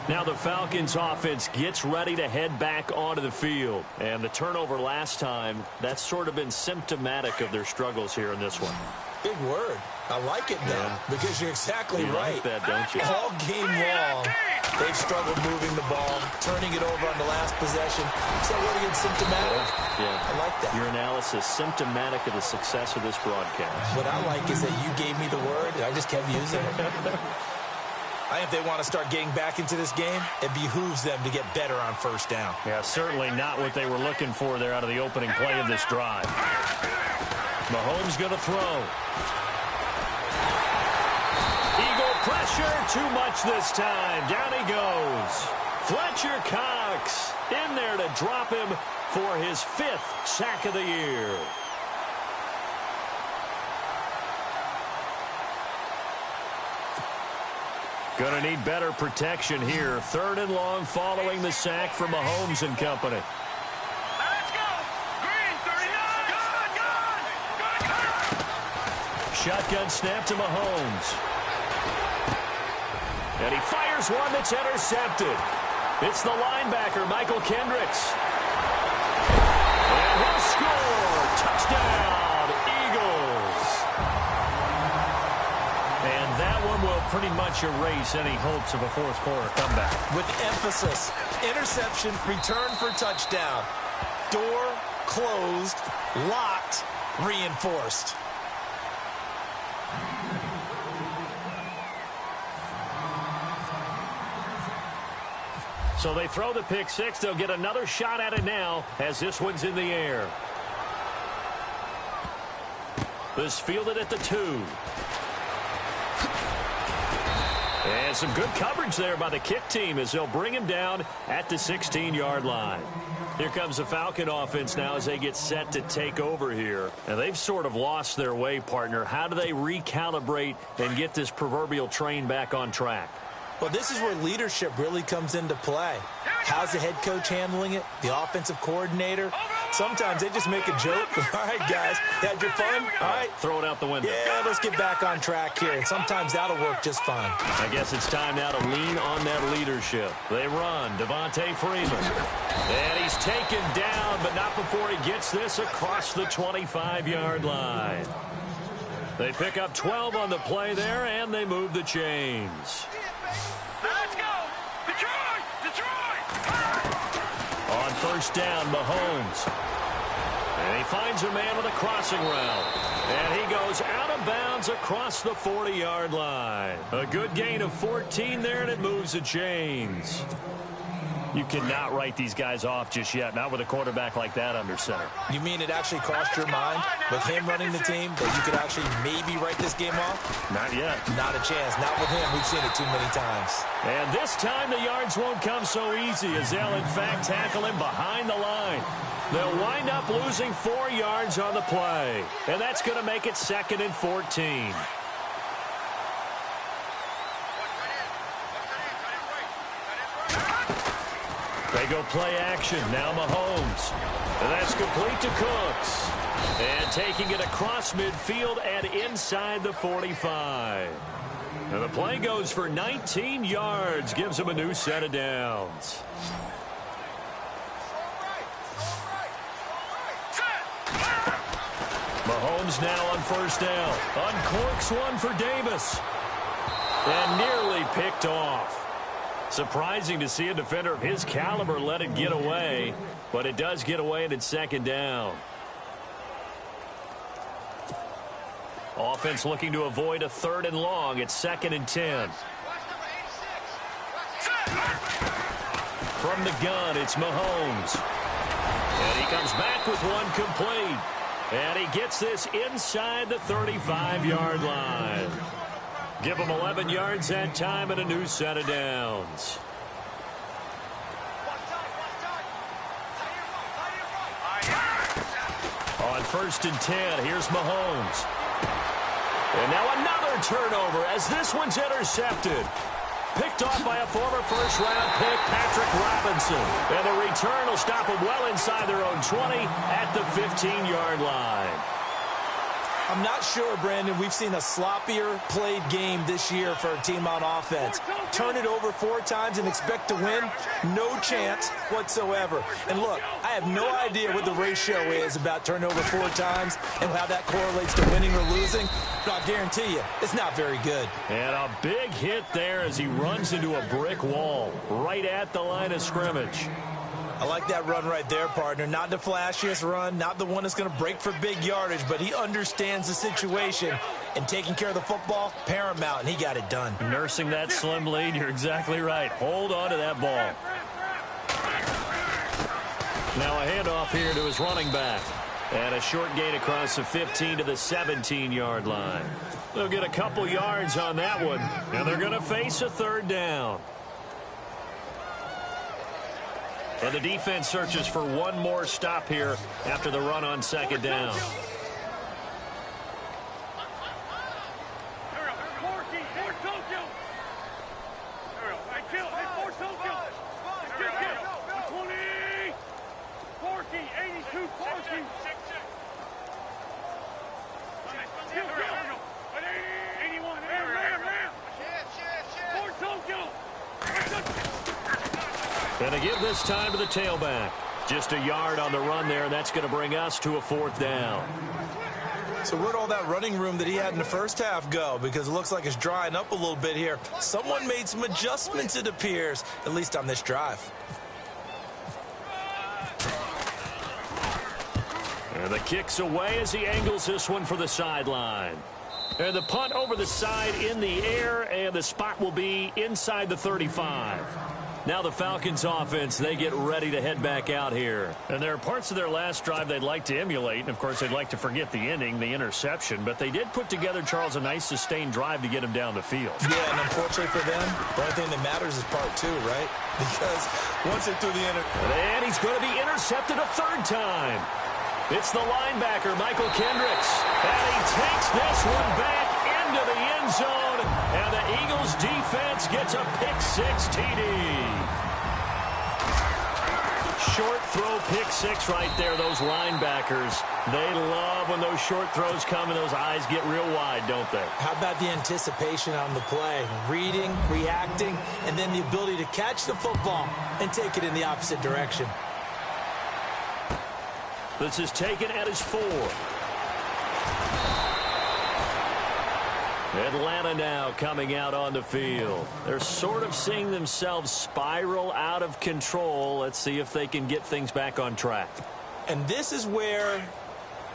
Now the Falcons offense gets ready to head back onto the field. And the turnover last time, that's sort of been symptomatic of their struggles here in this one. Big word. I like it now because you're exactly right. Like that, don't you? All game long, they've struggled moving the ball, turning it over on the last possession. So what again, symptomatic? Yeah. I like that. Your analysis, symptomatic of the success of this broadcast. What I like is that you gave me the word, and I just kept using it. I think if they want to start getting back into this game, it behooves them to get better on first down. Yeah, certainly not what they were looking for there out of the opening play of this drive. Mahomes going to throw. Eagle pressure, too much this time. Down he goes. Fletcher Cox in there to drop him for his 5th sack of the year. Going to need better protection here. 3rd and long following the sack from Mahomes and company. Let's go! Green, 39! Good! Shotgun snap to Mahomes. And he fires one that's intercepted. It's the linebacker, Michael Kendricks. And he'll score. Touchdown, Eagles. And that one will pretty much erase any hopes of a fourth quarter comeback. With emphasis, interception, return for touchdown. Door closed, locked, reinforced. So they throw the pick six. They'll get another shot at it now as this one's in the air. This fielded at the 2. And some good coverage there by the kick team as they'll bring him down at the 16-yard line. Here comes the Falcon offense now as they get set to take over here. And they've sort of lost their way, partner. How do they recalibrate and get this proverbial train back on track? Well, this is where leadership really comes into play. How's the head coach handling it? The offensive coordinator? Sometimes they just make a joke. All right, guys, had your fun? All right. Throw it out the window. Yeah, let's get back on track here. And sometimes that'll work just fine. I guess it's time now to lean on that leadership. They run. Devontae Freeman. And he's taken down, but not before he gets this across the 25-yard line. They pick up 12 on the play there, and they move the chains. Let's go! Detroit! Detroit! On first down, Mahomes. And he finds a man with a crossing route. And he goes out of bounds across the 40-yard line. A good gain of 14 there, and it moves the chains. You cannot write these guys off just yet, not with a quarterback like that under center. You mean it actually crossed your mind with him running the team that you could actually maybe write this game off? Not yet. Not a chance. Not with him. We've seen it too many times. And this time the yards won't come so easy as they'll, in fact, tackle him behind the line. They'll wind up losing 4 yards on the play. And that's going to make it 2nd and 14. They go play action. Now Mahomes. And that's complete to Cooks. And taking it across midfield and inside the 45. And the play goes for 19 yards. Gives him a new set of downs. Mahomes now on first down. Uncorks one for Davis. And nearly picked off. Surprising to see a defender of his caliber let it get away, but it does get away and it's 2nd down. Offense looking to avoid a 3rd and long. It's 2nd and 10. From the gun, it's Mahomes. And he comes back with one complete. And he gets this inside the 35-yard line. Give him 11 yards that time and a new set of downs. On 1st and 10, here's Mahomes. And now another turnover as this one's intercepted. Picked off by a former first-round pick, Patrick Robinson. And the return will stop them well inside their own 20 at the 15-yard line. I'm not sure, Brandon, we've seen a sloppier played game this year for a team on offense. Turn it over 4 times and expect to win? No chance whatsoever. And look, I have no idea what the ratio is about turning over 4 times and how that correlates to winning or losing, but I'll guarantee you, it's not very good. And a big hit there as he runs into a brick wall right at the line of scrimmage. I like that run right there, partner. Not the flashiest run, not the one that's going to break for big yardage, but he understands the situation, and taking care of the football, paramount, and he got it done. Nursing that slim lead, you're exactly right. Hold on to that ball. Now a handoff here to his running back. And a short gain across the 15 to the 17-yard line. They'll get a couple yards on that one, and they're going to face a 3rd down. And the defense searches for one more stop here after the run on 2nd down. And they give this time to the tailback. Just a yard on the run there. That's going to bring us to a 4th down. So where'd all that running room that he had in the first half go? Because it looks like it's drying up a little bit here. Someone made some adjustments, it appears, at least on this drive. And the kick's away as he angles this one for the sideline. And the punt over the side in the air, and the spot will be inside the 35. Now the Falcons offense, they get ready to head back out here. And there are parts of their last drive they'd like to emulate. And, of course, they'd like to forget the ending, the interception. But they did put together, Charles, a nice sustained drive to get him down the field. Yeah, and unfortunately for them, the only thing that matters is part 2, right? Because once they're through the and he's going to be intercepted a 3rd time. It's the linebacker, Michael Kendricks. And he takes this one back into the end zone. And the Eagles defense gets a pick-6 TD. Short throw pick-6 right there. Those linebackers, they love when those short throws come and those eyes get real wide, don't they? How about the anticipation on the play? Reading, reacting, and then the ability to catch the football and take it in the opposite direction. This is taken at his 4. Atlanta now coming out on the field. They're sort of seeing themselves spiral out of control. Let's see if they can get things back on track. And this is where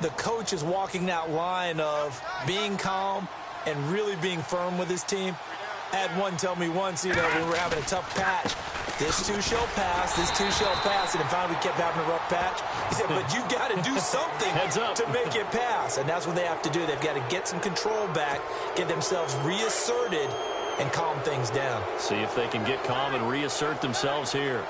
the coach is walking that line of being calm and really being firm with his team. I had one tell me once, when we were having a tough patch, this too shall pass, this too shall pass, and finally we kept having a rough patch. He said, but you got to do something to make it pass, and that's what they have to do. They've got to get some control back, get themselves reasserted, and calm things down. See if they can get calm and reassert themselves here.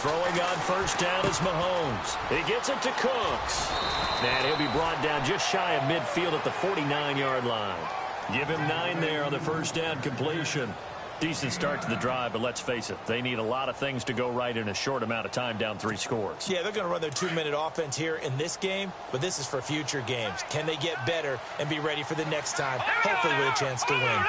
Throwing on 1st down is Mahomes. He gets it to Cooks. And he'll be brought down just shy of midfield at the 49-yard line. Give him 9 there on the 1st down completion. Decent start to the drive, but let's face it, they need a lot of things to go right in a short amount of time, down 3 scores. Yeah, they're going to run their 2-minute offense here in this game, but this is for future games. Can they get better and be ready for the next time, hopefully with a chance to win?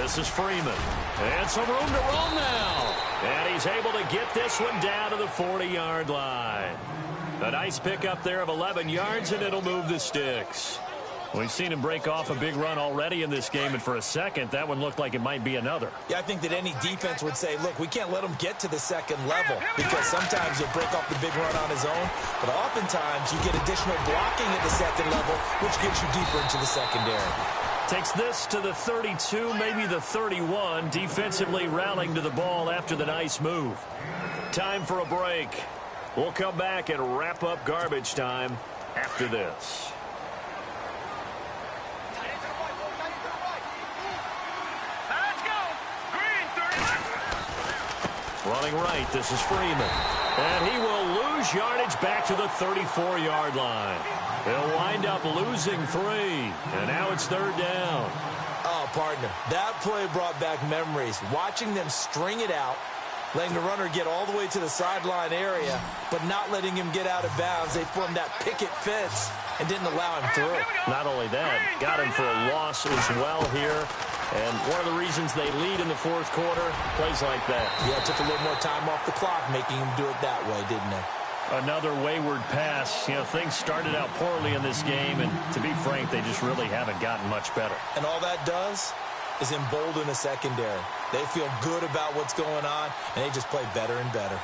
This is Freeman. And some room to roll now. And he's able to get this one down to the 40-yard line. A nice pickup there of 11 yards, and it'll move the sticks. We've seen him break off a big run already in this game, and for a second, that one looked like it might be another. Yeah, I think that any defense would say, look, we can't let him get to the 2nd level, because sometimes he'll break off the big run on his own, but oftentimes you get additional blocking at the 2nd level, which gets you deeper into the secondary. Takes this to the 32, maybe the 31, defensively rallying to the ball after the nice move. Time for a break. We'll come back and wrap up garbage time after this. Running right, this is Freeman. And he will lose yardage back to the 34-yard line. He'll wind up losing 3. And now it's 3rd down. Oh, partner, that play brought back memories. Watching them string it out, letting the runner get all the way to the sideline area, but not letting him get out of bounds. They formed that picket fence and didn't allow him through. Not only that, got him for a loss as well here. And one of the reasons they lead in the 4th quarter, plays like that. Yeah, took a little more time off the clock, making him do it that way, didn't they? Another wayward pass. You know, things started out poorly in this game, and to be frank, they just really haven't gotten much better. And all that does is embolden the secondary. They feel good about what's going on, and they just play better and better.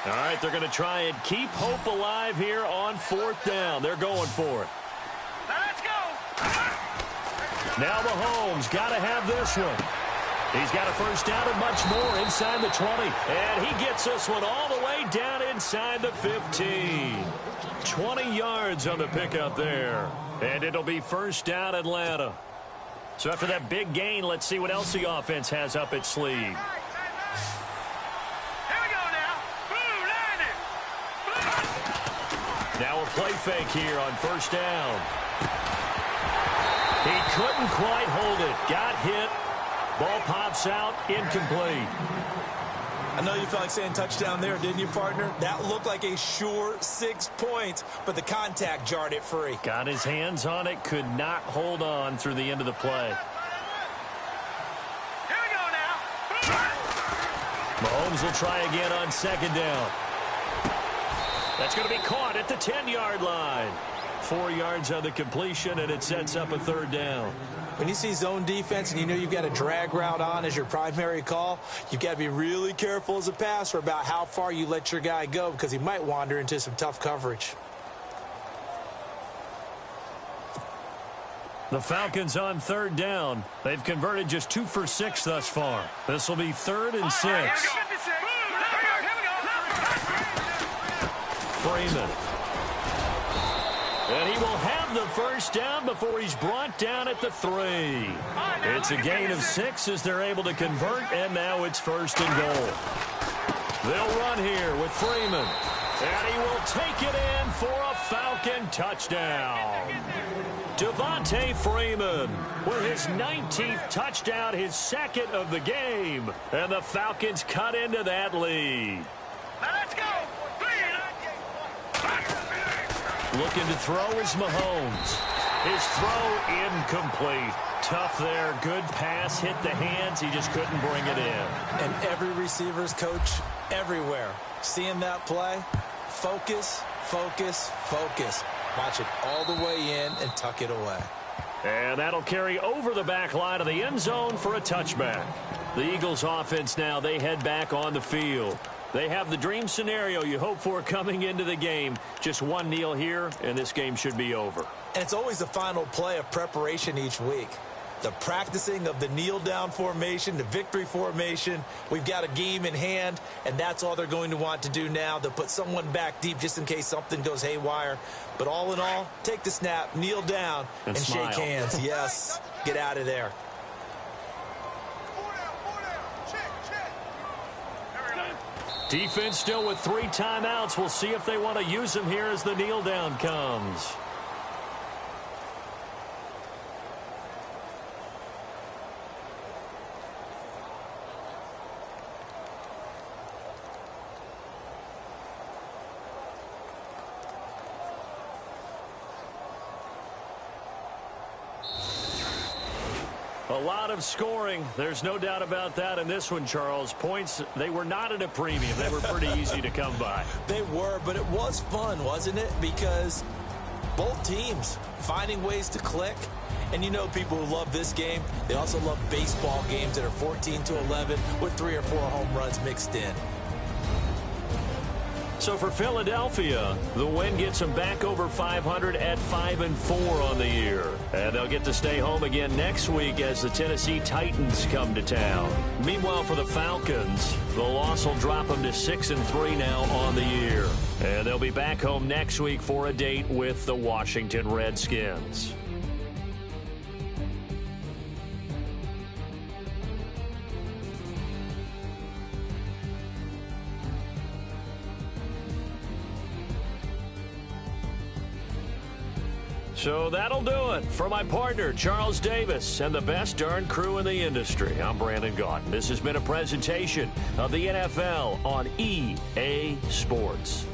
All right, they're going to try and keep hope alive here on 4th down. They're going for it. Let's go. Now Mahomes got to have this one. He's got a first down and much more inside the 20. And he gets this one all the way down inside the 15. 20 yards on the pickup there. And it'll be first down Atlanta. So after that big gain, let's see what else the offense has up its sleeve. Here we go now. Boom, landed. Now a play fake here on first down. He couldn't quite hold it. Got hit. Ball pops out, incomplete. I know you felt like saying touchdown there, didn't you, partner? That looked like a sure 6 points, but the contact jarred it free. Got his hands on it, could not hold on through the end of the play. Here we go now. Mahomes will try again on 2nd down. That's going to be caught at the 10-yard line. 4 yards on the completion, and it sets up a 3rd down. When you see zone defense and you know you've got a drag route on as your primary call, you've got to be really careful as a passer about how far you let your guy go because he might wander into some tough coverage. The Falcons on 3rd down. They've converted just 2 for 6 thus far. This will be 3rd and 6. Freeman. And he will have the first down before he's brought down at the 3. It's a gain of 6 as they're able to convert, and now it's 1st and goal. They'll run here with Freeman. And he will take it in for a Falcon touchdown. Devontae Freeman with his 19th touchdown, his 2nd of the game. And the Falcons cut into that lead. Let's go. Looking to throw is Mahomes. His throw incomplete. Tough there. Good pass. Hit the hands. He just couldn't bring it in. And every receiver's coach everywhere. Seeing that play, focus, focus, focus. Watch it all the way in and tuck it away. And that'll carry over the back line of the end zone for a touchback. The Eagles offense now, they head back on the field. They have the dream scenario you hope for coming into the game. Just one kneel here, and this game should be over. And it's always the final play of preparation each week. The practicing of the kneel-down formation, the victory formation. We've got a game in hand, and that's all they're going to want to do now. They'll put someone back deep just in case something goes haywire. But all in all, take the snap, kneel down, and shake hands. Yes, get out of there. Defense still with 3 timeouts. We'll see if they want to use them here as the kneel down comes. A lot of scoring. There's no doubt about that in this one, Charles. Points, they were not at a premium. They were pretty easy to come by. They were, but it was fun, wasn't it? Because both teams finding ways to click. And you know people who love this game, they also love baseball games that are 14-11 with 3 or 4 home runs mixed in. So for Philadelphia, the win gets them back over 500 at 5-4 on the year. And they'll get to stay home again next week as the Tennessee Titans come to town. Meanwhile, for the Falcons, the loss will drop them to 6-3 now on the year. And they'll be back home next week for a date with the Washington Redskins. So that'll do it. For my partner, Charles Davis, and the best darn crew in the industry, I'm Brandon Gaudin. This has been a presentation of the NFL on EA Sports.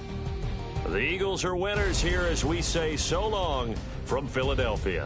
The Eagles are winners here as we say so long from Philadelphia.